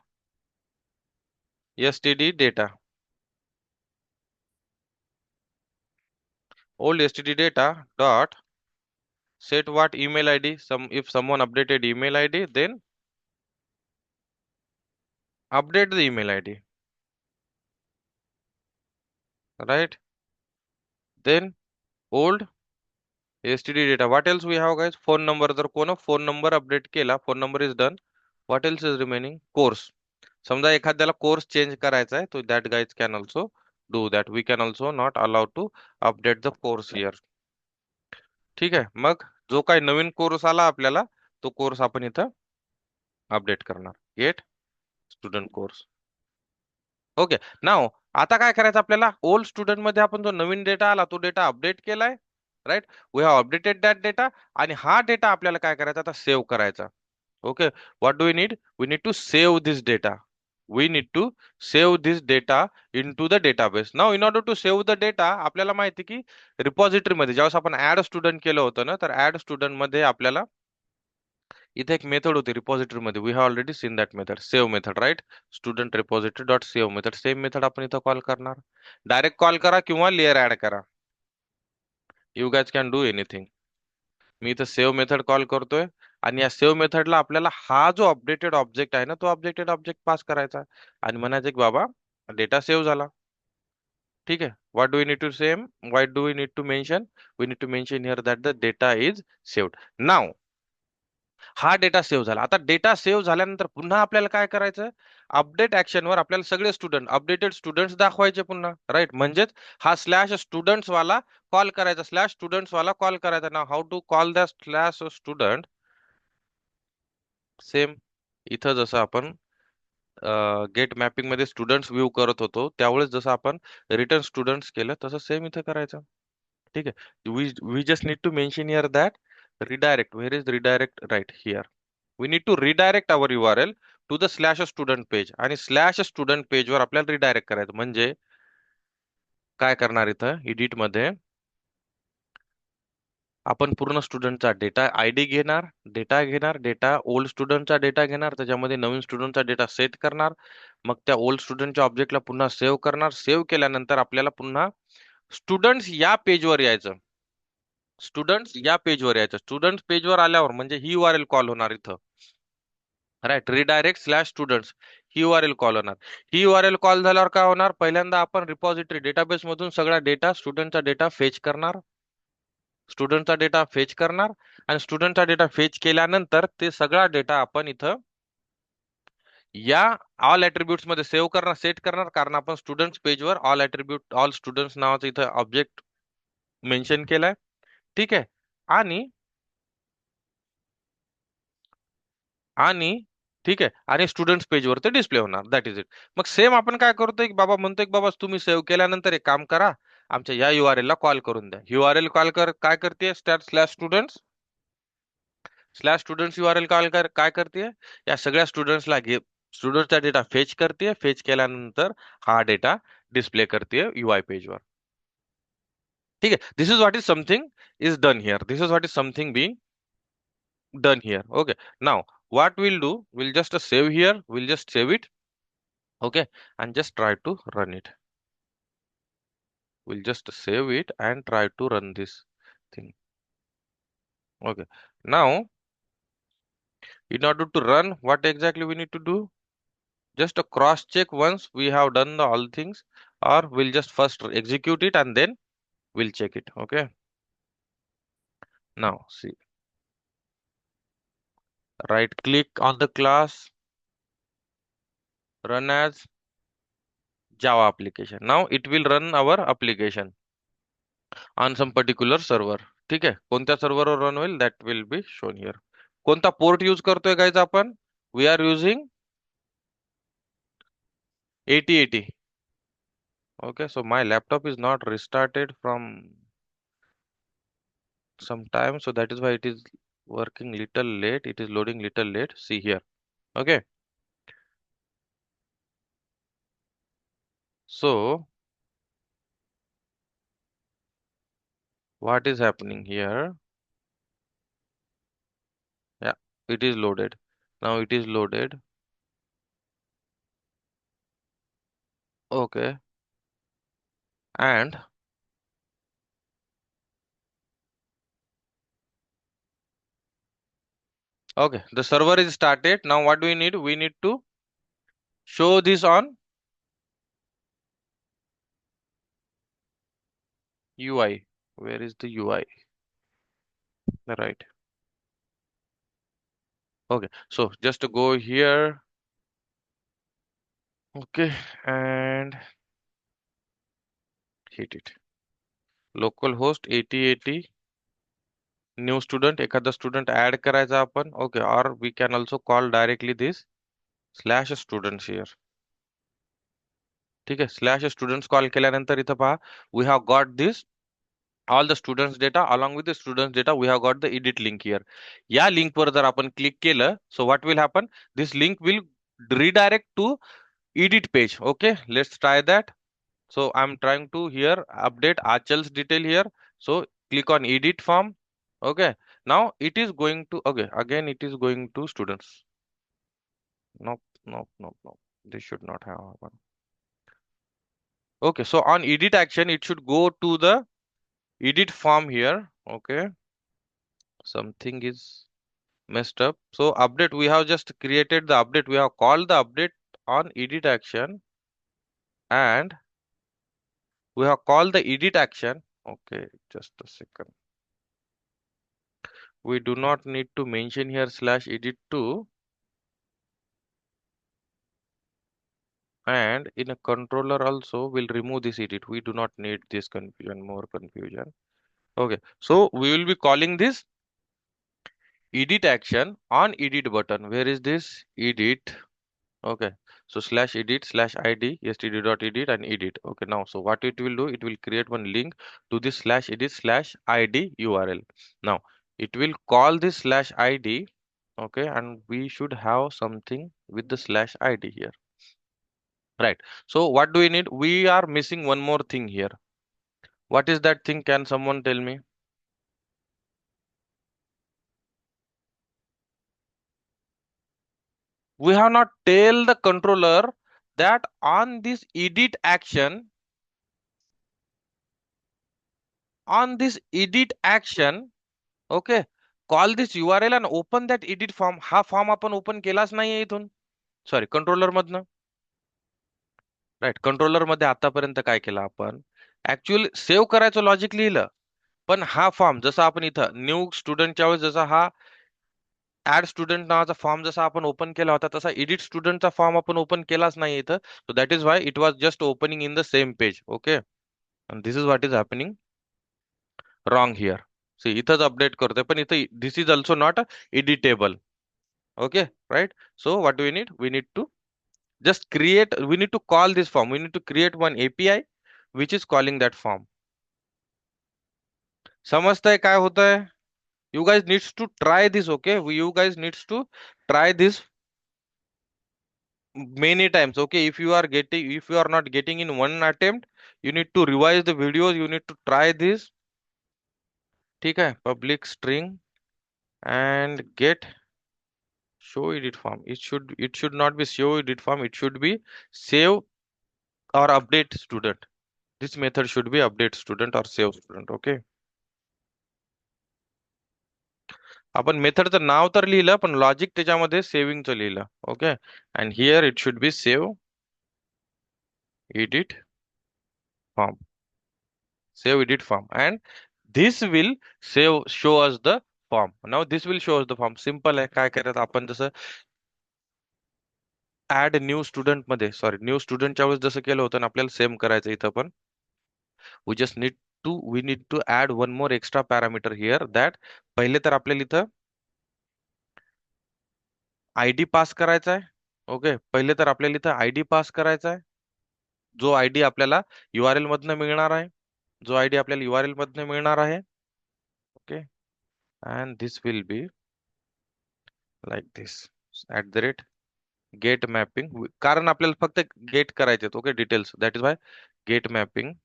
STD data, old std data dot set what email id, some if someone updated email id, then update the email ID, right? Then old std data. What else we have, guys? Phone number. जर कोण phone number update केला, phone number is done. What else is remaining? Course. समजा एखाद्याला course change करायचा आहे, तो that guys can also do that. We can also not allowed to update the course here. ठीक आहे. मग जो काही नवीन कोर्स आला आपल्याला, तो कोर्स आपण इथं अपडेट करणार. Get student course. ओके. नाव आता काय करायचं आपल्याला? ओल्ड स्टुडंट मध्ये आपण जो नवीन डेटा आला तो डेटा अपडेट केलाय, right? We have updated that data. आणि हा डेटा आपल्याला काय करायचा आता? सेव्ह करायचा. Okay. What do we need? We need to save this data. We need to save this data into the database. Now, in order to save the data, आपल्याला माहिती की रिपॉझिटरी मध्ये ज्यावेळेस आपण ऍड स्टुडंट केलं होतं ना, तर ऍड स्टुडंट मध्ये आपल्याला इथे एक मेथड होती रिपॉझिटरी मध्ये. We have already seen that method, save method, right? Student repository dot save method. Same method आपण इथं कॉल करणार. डायरेक्ट कॉल करा किंवा लेअर ऍड करा. You guys can do anything. मी इथं सेव्ह मेथड कॉल करतोय. आणि या सेव्ह मेथडला आपल्याला हा जो अपडेटेड ऑब्जेक्ट आहे ना, तो अपडेटेड ऑब्जेक्ट पास करायचा आहे. आणि म्हणायचं की बाबा डेटा सेव्ह झाला. ठीक आहे. What do we need to same why do we need to mention? We need to mention here that the data is saved. Now हा डेटा सेव्ह झाला. आता डेटा सेव्ह झाल्यानंतर पुन्हा आपल्याला काय करायचं? अपडेट ऍक्शन वर आपल्याला सगळे स्टुडंट, अपडेटेड स्टुडंट्स दाखवायचे पुन्हा, राईट? म्हणजेच हा स्लॅश स्टुडंट्स वाला कॉल करायचा, स्लॅश स्टुडंट्स वाला कॉल करायचा. ना how to call the slash student? Same इथं जसं आपण गेट मॅपिंग मध्ये स्टुडंट्स व्ह्यू करत होतो, त्यावेळेस जसं आपण रिटर्न स्टुडंट्स केलं, तसं सेम इथं करायचं. ठीक आहे. We just need to mention here that redirect. Where is redirect? Right here. We need to redirect our URL to the slash student page. आणि स्लॅश स्टुडंट पेज वर आपल्याला रिडायरेक्ट करायचं. म्हणजे काय करणार इथं एडिट मध्ये आपण पूर्ण स्टुडंटचा डेटा आयडी घेणार, डेटा ओल्ड स्टुडंटचा डेटा घेणार, त्याच्यामध्ये नवीन स्टुडंटचा डेटा सेट करणार. मग त्या ओल्ड स्टुडंटच्या ऑब्जेक्टला पुन्हा सेव्ह करणार. सेव्ह केल्यानंतर आपल्याला पुन्हा स्टुडंट्स या पेजवर यायचं. स्टुडंट्स पेजवर आल्यावर म्हणजे ही URL कॉल होणार इथं, राईट? रिडायरेक्ट स्लॅश स्टुडंट्स, ही URL कॉल होणार. ही URL कॉल झाल्यावर काय होणार? पहिल्यांदा आपण रिपॉझिटरी डेटाबेस मधून सगळा डेटा, स्टुडंटचा डेटा फेच करणार. आणि स्टुडंटचा डेटा फेच केल्यानंतर ते सगळा डेटा आपण इथं या ऑल ऍट्रिब्यूट्स मध्ये सेव्ह करणार, सेट करणार. कारण आपण स्टुडंट्स पेजवर ऑल ऍट्रिब्यूट, ऑल स्टुडंट्स नावाचं इथं ऑब्जेक्ट मेन्शन केलाय. ठीक आहे. आणि आणि ठीक आहे. आणि स्टुडंट्स पेजवर ते डिस्प्ले होणार. That is it. Mug same आपण काय करतोय की बाबा म्हणतोय की बाबा तुम्ही सेव्ह केल्यानंतर एक काम करा, आमच्या या URL ला कॉल करून द्या. URL कॉल कर काय करते? स्टॅट स्लॅश स्टुडंट्स URL कॉल कर काय करते? या सगळ्या स्टुडंट्सला घे, स्टुडंटचा डेटा फेच करते. फेच केल्यानंतर हा डेटा डिस्प्ले करते UI पेजवर. ठीक आहे. This is what is something is done here. This is what is something being done here. Okay. Now, what we'll do, we'll just save here. We'll just save it. Okay. And just try to run it. We'll just save it and try to run this thing. Okay. Now, in order to run, what exactly we need to do? Just a cross check once we have done the all things, or we'll just first execute it and then we'll check it. Okay. Now, see, right click on the class, run as Java application. Now it will run our application on some particular server. ठीक आहे. कोणत्या सर्व्हरवर run होईल that will be shown here. कोणता port use करतोय guys आपण? We are using 8080. Okay, so my laptop is not restarted from some time, so that is why it is working little late. It is loading little late. See here. Okay, so what is happening here? Yeah, it is loaded. Now it is loaded. Okay, and okay, the server is started. Now what do we need? We need to show this on UI. Where is the UI? Right. Okay. So just to go here. Okay. And hit it. Localhost 8080. New student. एखादा student add करायचा आपण. Okay. Or we can also call directly this slash students here. ठीक आहे. Slash students call केल्यानंतर इथं पहा. We have got this all the students data. Along with the students data we have got the edit link here. या link वर जर आपण click केलं, so what will happen, this link will redirect to edit page. Okay, let's try that. So I'm trying to here update Achal's detail here. So click on edit form. Okay, now it is going to, okay, again it is going to students. Nope, nope, nope, nope, this should not have happened. Okay, so on edit action it should go to the edit form here. Okay, something is messed up. So update, we have just created the update. We have called the update on edit action, and we have called the edit action. Okay, just a second. We do not need to mention here slash edit 2, and in a controller also we'll remove this edit. We do not need this confusion, more confusion. Okay, so we will be calling this edit action on edit button. Where is this edit? Okay, so slash edit slash id std.edit and edit. Okay, now so what it will do, it will create one link to this slash edit slash id URL. Now it will call this slash id. Okay, and we should have something with the slash id here, right? So what do we need? We are missing one more thing here. What is that thing? Can someone tell me? We have not tell the controller that on this edit action, on this edit action, okay, call this URL and open that edit form. हा form आपण open केलाच नाहीये इथून, sorry controller मधनं, right. Controller मध्ये आतापर्यंत काय केलं आपण, ऍक्च्युअली सेव्ह करायचं लॉजिक लिहिलं, पण हा फॉर्म जसा आपण इथं न्यू स्टुडंटच्या वेळेस जसा हा ऍड स्टुडंट नावाचा फॉर्म जसा आपण ओपन केला होता, तसा एडिट स्टुडंटचा फॉर्म आपण ओपन केलाच नाही इथं. सो that is why it was just opening in the same page. Okay, and this is what is happening wrong here. See, इथंच अपडेट करतोय पण इथं this is also not editable. Okay, right? So what do we need? We need to just create, we need to call this form. We need to create one API which is calling that form. समजतंय काय होतंय? You guys needs to try this. Okay, you guys needs to try this many times. Okay, if you are getting, if you are not getting in one attempt, you need to revise the videos, you need to try this. ठीक है, public string and get show edit form. It should not be show edit form, it should be save or update student. This method should be update student or save student. Okay, आपण मेथडचं नाव तर लिहिलं पण logic त्याच्यामध्ये सेव्हिंगचं लिहिलं. Okay, and here it should be save edit form, save edit form, and this will save show us the form. Now this will show us the form. Simple आहे. काय करायचं आपण, जसं ऍड न्यू स्टुडंट मध्ये, sorry new स्टुडंटच्या वेळेस जसं केलं होतं ना, आपल्याला सेम करायचं इथं पण. we just need we need to add one more extra parameter here, that पहिले तर आपल्याला इथं आयडी पास करायचा आहे. ओके, पहिले तर आपल्याला इथं आयडी पास करायचा आहे, जो आयडी आपल्याला URL मधनं मिळणार आहे, जो आयडी आपल्याला URL मधनं मिळणार आहे. Okay, and this will be like this @get mapping, कारण आपल्याला फक्त गेट करायचे. Okay, details, that is why get mapping.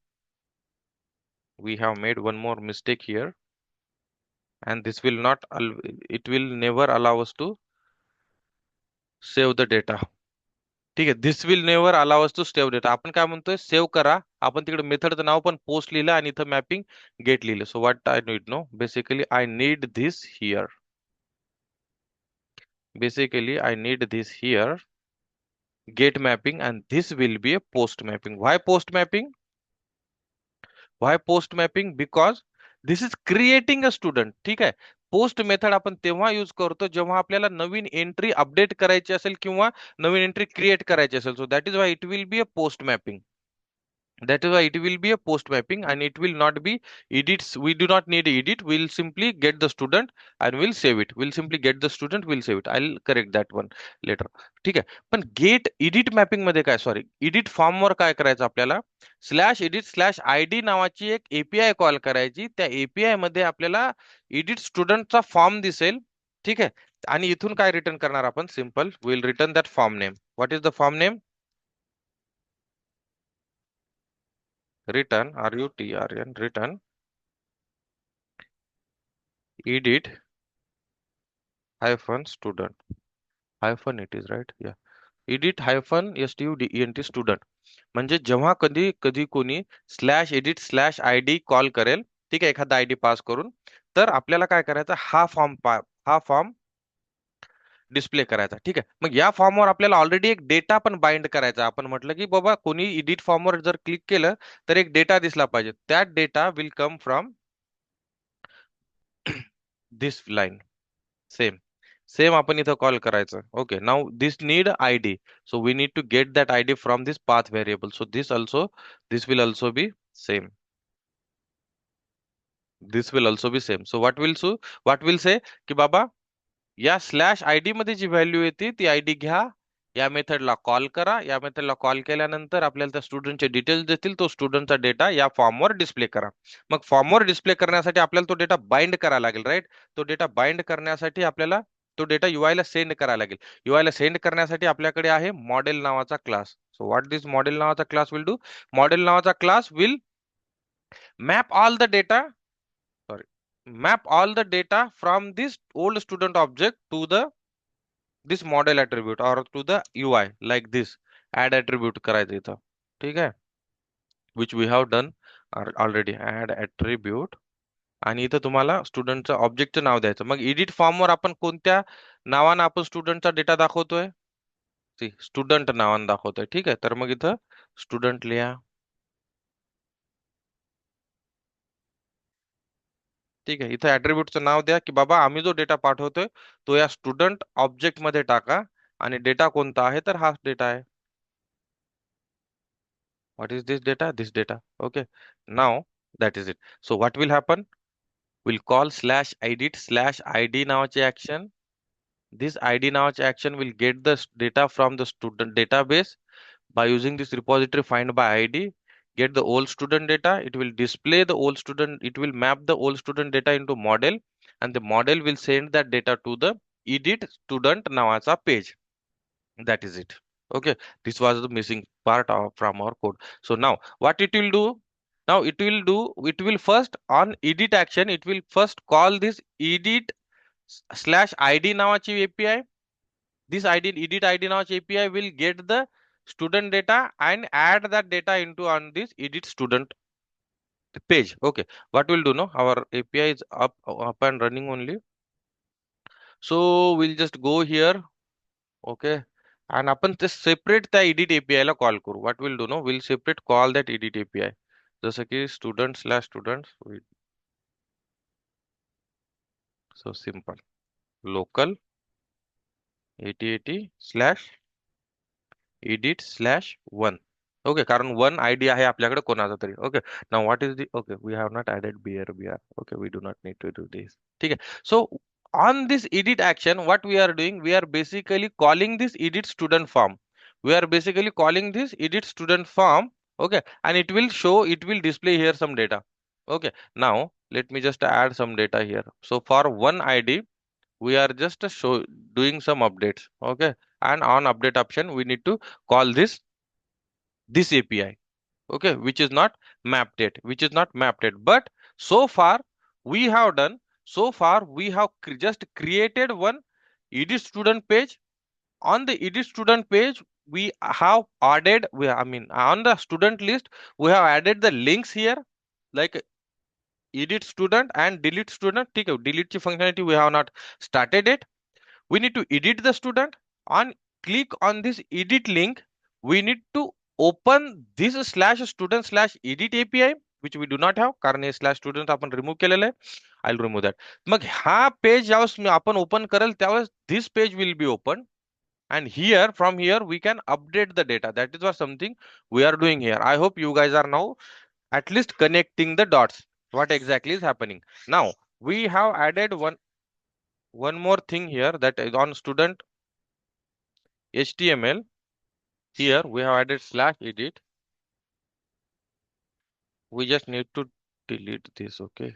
We have made one more mistake here, and this will not it will never allow us to save the data. ठीक आहे, this will never अलाव us to save data. आपण काय म्हणतोय, save करा. आपण तिकडे मेथडचं नाव पण पोस्ट लिहिलं आणि इथं मॅपिंग गेट लिहिलं. So what I need, no basically I need this here. Basically I need this here, get mapping, and this will be a post mapping. Why post mapping? Why post mapping? Because this is creating a student. ठीक आहे. Post method आपण तेव्हा use करतो जेव्हा आपल्याला नवीन entry update करायची असेल किंवा नवीन एंट्री क्रिएट करायची असेल. सो that is why it will be a post mapping. That is why it will be a post mapping, and it will not be edits. We do not need edit. We'll simply get the student and we'll save it. We'll simply get the student, we'll save it. I'll correct that one later. ठीक आहे. पण gate edit mapping मध्ये काय, sorry, edit form वर काय करायचं आपल्याला, slash edit slash I D नावाची एक एपीआय कॉल करायची. त्या एपीआय मध्ये आपल्याला एडिट स्टुडंटचा फॉर्म दिसेल. ठीक आहे. आणि इथून काय रिटर्न करणार आपण, simple, will return that form name. What is the form name? Return, RUTRN, return edit hyphen student hyphen it is right, yeah, edit hyphen student student. म्हणजे जेव्हा कधी कधी कोणी slash edit slash I D call करेल, ठीक आहे, एखादा ID पास करून, तर आपल्याला काय करायचं, हा फॉर्म डिस्प्ले करायचा. ठीक आहे. मग या फॉर्मवर आपल्याला ऑलरेडी एक डेटा पण बाइंड करायचा. आपण म्हटलं की बाबा कोणी एडिट फॉर्मवर जर क्लिक केलं तर एक डेटा दिसला पाहिजे. that data will come from this line. Same आपण इथं कॉल करायचं. Okay, now this need ID, so we need to get that ID from this path variable. So this will also be same. This will also be same. So what will say की बाबा या slash ID मध्ये जी value येते ती ID घ्या, या मेथडला call करा. या मेथडला call केल्यानंतर आपल्याला त्या स्टुडंटचे डिटेल्स देतील. तो स्टुडंटचा डेटा या फॉर्मवर डिस्प्ले करा. मग फॉर्मवर डिस्प्ले करण्यासाठी आपल्याला तो डेटा बाइंड करायला लागेल, राईट? तो डेटा बाइंड करण्यासाठी आपल्याला तो डेटा UI ला सेंड करायला लागेल. UI ला सेंड करण्यासाठी आपल्याकडे आहे मॉडेल नावाचा class. So what this model नावाचा क्लास विल डू? मॉडेल नावाचा class will map all the data, sorry, map all the data from this old student object to the this model attribute or to the UI like this. Add attribute करायचं इथं. ठीक आहे, which we have done already. Add attribute, आणि इथं तुम्हाला स्टुडंटचं ऑब्जेक्टचं नाव द्यायचं. मग edit फॉर्मवर आपण कोणत्या नावानं आपण स्टुडंटचा डेटा दाखवतोय? स्टुडंट नावानं दाखवतोय. ठीक आहे, तर मग इथं स्टुडंट लिहा. ठीक आहे, इथं ऍट्रिब्यूटचं नाव द्या की बाबा आम्ही जो डेटा पाठवतोय तो या स्टुडंट ऑब्जेक्ट मध्ये टाका, आणि डेटा कोणता आहे, तर हाच डेटा आहे. What is this data? This data. Okay, now that is it. So what will happen, will call slash edit slash ID नावाचे ऍक्शन. दिस आयडी नावाचे action will get the data from the student database by using this repository find by id, get the old student data. It will display the old student, it will map the old student data into model, and the model will send that data to the edit student nawacha page. That is it. Okay, this was the missing part from our code. So now what it will do, it will first on edit action, it will first call this edit slash id nawachi api. This edit id now API will get the student data and add that data into on this edit student page. Okay, what we'll do now, our API is up and running only. So we'll just go here. Okay, and आपण ते separate त्या edit API ला call करू. What we'll do now, we'll separate call that edit API. जसं की student slash students. So simple. Local 8080 slash edit slash 1. Okay, कारण one ID आहे आपल्याकडे कोणाचा तरी. Okay, now what is the, okay, we have not added BR. Okay, we do not need to do this. ठीक आहे. सो on this edit action, what we are doing, we are basically calling this edit student form. We are basically calling this edit student form. Okay, and it will show, it will display here some data. Okay, now let me just add some data here. So for one id we are just doing some updates. Okay, and on update option we need to call this API. Okay, which is not mapped yet, but so far we have done, we have just created one edit student page. On the edit student page we have added, I mean on the student list we have added the links here, like edit student and delete student. Okay, delete functionality we have not started it. We need to edit the student. On click on this edit link, we need to open this slash student slash edit API, which we do not have कारण हे slash student आपण remove केलेलं आहे. I'll remove that. मग हा page ज्यावेळेस आपण open करेल त्यावेळेस this page will be open, and here from here we can update the data. That is what something we are doing here. I hope you guys are now at least connecting the dots what exactly is happening. Now we have added one more thing here, that is on student HTML. Here we have added slash edit. We just need to delete this. Okay,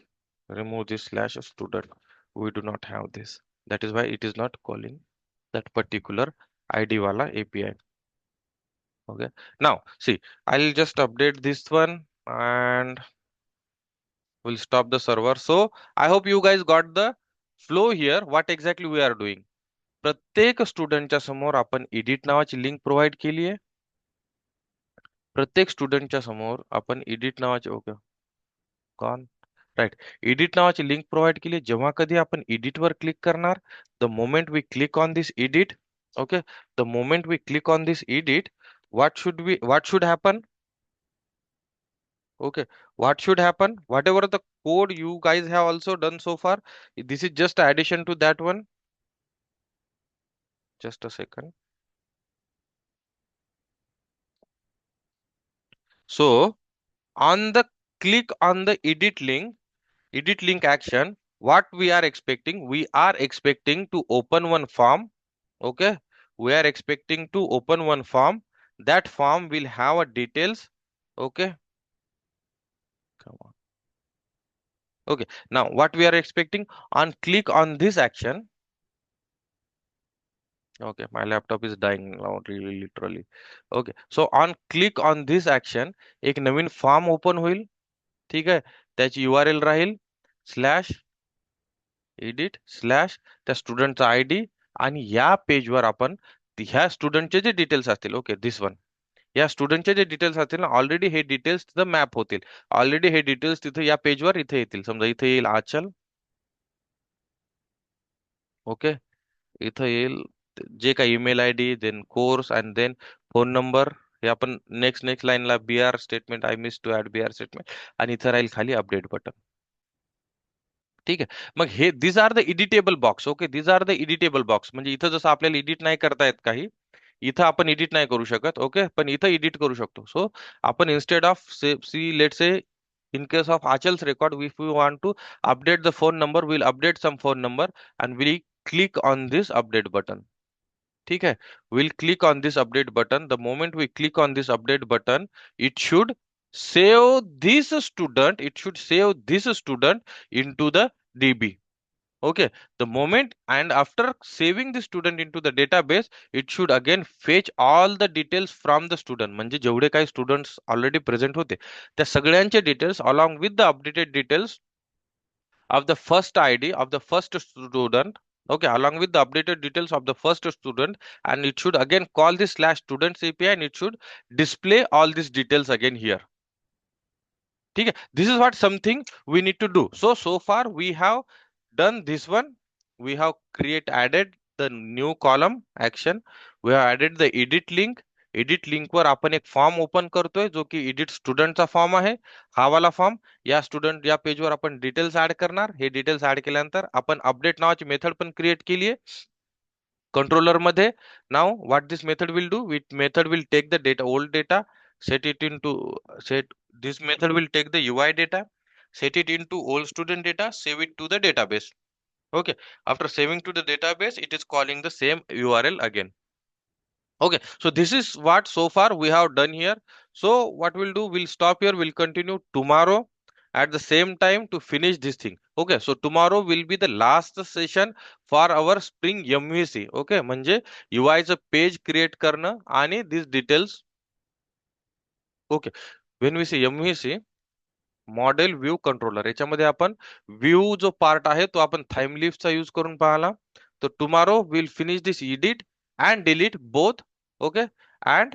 remove this slash student. We do not have this, that is why it is not calling that particular id wala API. Okay, now see, I'll just update this one and we'll stop the server. So I hope you guys got the flow here, what exactly we are doing. प्रत्येक स्टुडंटच्या समोर आपण edit नावाची link provide केली आहे. प्रत्येक स्टुडंटच्या समोर आपण edit नावाचे, ओके कॉन राईट, एडिट नावाची लिंक प्रोव्हाइड केली. जेव्हा कधी आपण एडिट वर क्लिक करणार, the moment we click on this edit, okay, the moment we click on this edit, what should happen? Okay, what should happen? Whatever the code you guys have also done so far, this is just addition to that one. Just a second. So on the click on the edit link action, what we are expecting? We are expecting to open one form. Okay, we are expecting to open one form. That form will have a details. Okay, come on. Okay, now what we are expecting, on click on this action. Okay, my laptop is dying now, really literally. Okay, so on click on this action, एक नवीन form open होईल. ठीक आहे, त्याची URL राहील slash edit slash त्या स्टुडंटचा ID, आणि या पेजवर आपण ह्या स्टुडंटचे जे डिटेल्स असतील, ओके दिस वन, या स्टुडंटचे जे डिटेल्स असतील ना, ऑलरेडी हे डिटेल्स तिथं मॅप होतील. ऑलरेडी हे डिटेल्स तिथे या पेजवर इथे येतील. समजा इथे येईल आचल, ओके, इथं येईल जे काही email ID, then course and then phone number. हे आपण नेक्स्ट लाईनला BR statement, I miss to add BR statement, आणि इथं राहील खाली अपडेट बटन. ठीक आहे, मग हे this are the editable box. Okay, this are the editable box. म्हणजे इथं जसं आपल्याला एडिट नाही करता येत काही, इथं आपण एडिट नाही करू शकत. ओके, पण इथं एडिट करू शकतो. सो आपण इन्स्टेड ऑफ सी लेट से in case of Achal's record, if we want to update the phone number, we'll update some phone number and we'll click on this update button. ठीक है, we'll click on this update button. The moment we click on this update button, it should save this student, into the DB. Okay, the moment, and after saving the student into the database, it should again fetch all the details from the student. म्हणजे जेवढे काही students already present होते त्या सगळ्यांचे details along with the updated details of the first ID of the first student. Okay, along with the updated details of the first student, and it should again call this slash students API, and it should display all these details again here. Okay, this is what something we need to do. So far we have done this one. We have added the new column action. We have added the edit link. Edit link वर आपण एक form open करतोय जो की edit स्टुडंटचा form आहे. हा वाला form, या स्टुडंट या पेजवर आपण डिटेल्स ऍड करणार. हे डिटेल्स ऍड केल्यानंतर आपण अपडेट नावाची मेथड पण क्रिएट केली आहे कंट्रोलर मध्ये. Now what this method will do, method will take the data, old data, set it into set this method will take the UI data, set it into old student data, save it to the database. Okay, after saving to the database, it is calling the same URL again. Okay, so this is what so far we have done here. So what we'll do, we'll stop here, we'll continue tomorrow at the same time to finish this thing. Okay, so tomorrow will be the last session for our Spring MVC. Okay, म्हणजे UI चं page create करणं आणि these details. Okay, when we see MVC model view controller, याच्यामध्ये आपण view जो part आहे तो आपण थाइम चा यूज करून पाहिला. तर tomorrow will finish this edit and delete both. Okay, and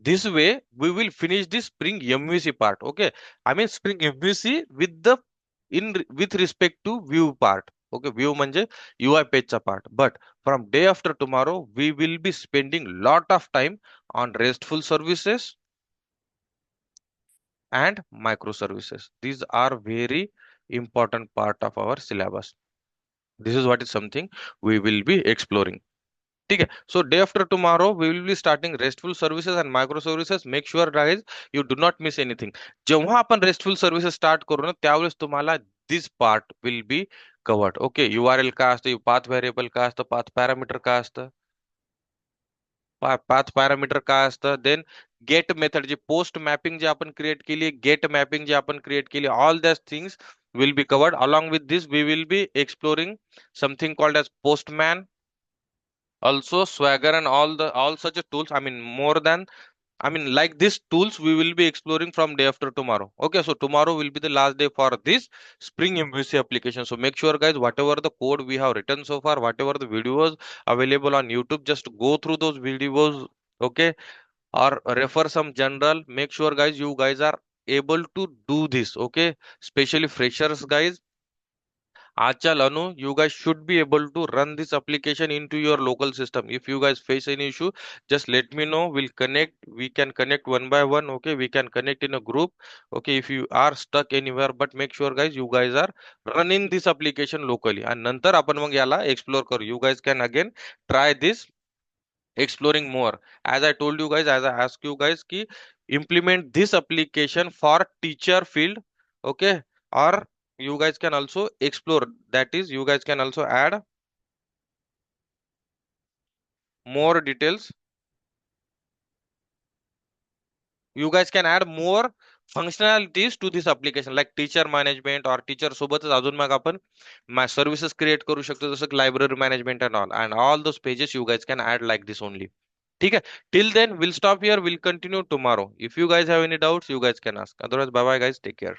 this way we will finish this Spring MVC part. Okay, I mean Spring MVC with the with respect to view part. Okay, view म्हणजे UI पेजचा part. But from day after tomorrow we will be spending lot of time on restful services and microservices. These are very important part of our syllabus. This is what is something we will be exploring. ठीक है. So day after tomorrow we will be starting RESTful services and microservices. Make sure guys you do not miss anything. जेव्हा आपण RESTful services start करू ना त्यावेळेस तुम्हाला this part will be covered. Okay, URL काय असतं, path variable काय असतं, path parameter काय असतं, पाथ पॅरामीटर काय असतं, देन गेट मेथड जी पोस्ट मॅपिंग जी आपण क्रिएट केली, गेट मॅपिंग जी आपण क्रिएट केली, all that things will be covered. Along with this we will be exploring something called as postman, also swagger, and all such tools. I mean more than, I mean, like these tools we will be exploring from day after tomorrow. Okay, so tomorrow will be the last day for this Spring MVC application. So make sure, guys, whatever the code we have written so far, whatever the videos available on YouTube, just go through those videos. Okay, or refer some general. Make sure, guys, you guys are able to do this. Okay, especially freshers, guys. Achal, Anu, you guys should be able to run this application into your local system. If you guys face any issue, just let me know. We'll connect. We can connect one by one. Okay, we can connect in a group. Okay, if you are stuck anywhere, but make sure, guys, you guys are running this application locally. And नंतर आपण मग याला explore करू. You guys can again try this, exploring more. As I told you guys, as I asked you guys, ki implement this application for teacher field. Okay, or you guys can also explore, that is you guys can also add more details. You guys can add more functionalities to this application like teacher management or teacher सोबतच अजून मग आपण services create करू शकतो जसं library management and all those pages you guys can add like this only. ठीक है. Till then we'll stop here, we'll continue tomorrow. If you guys have any doubts you guys can ask, otherwise bye bye guys, take care.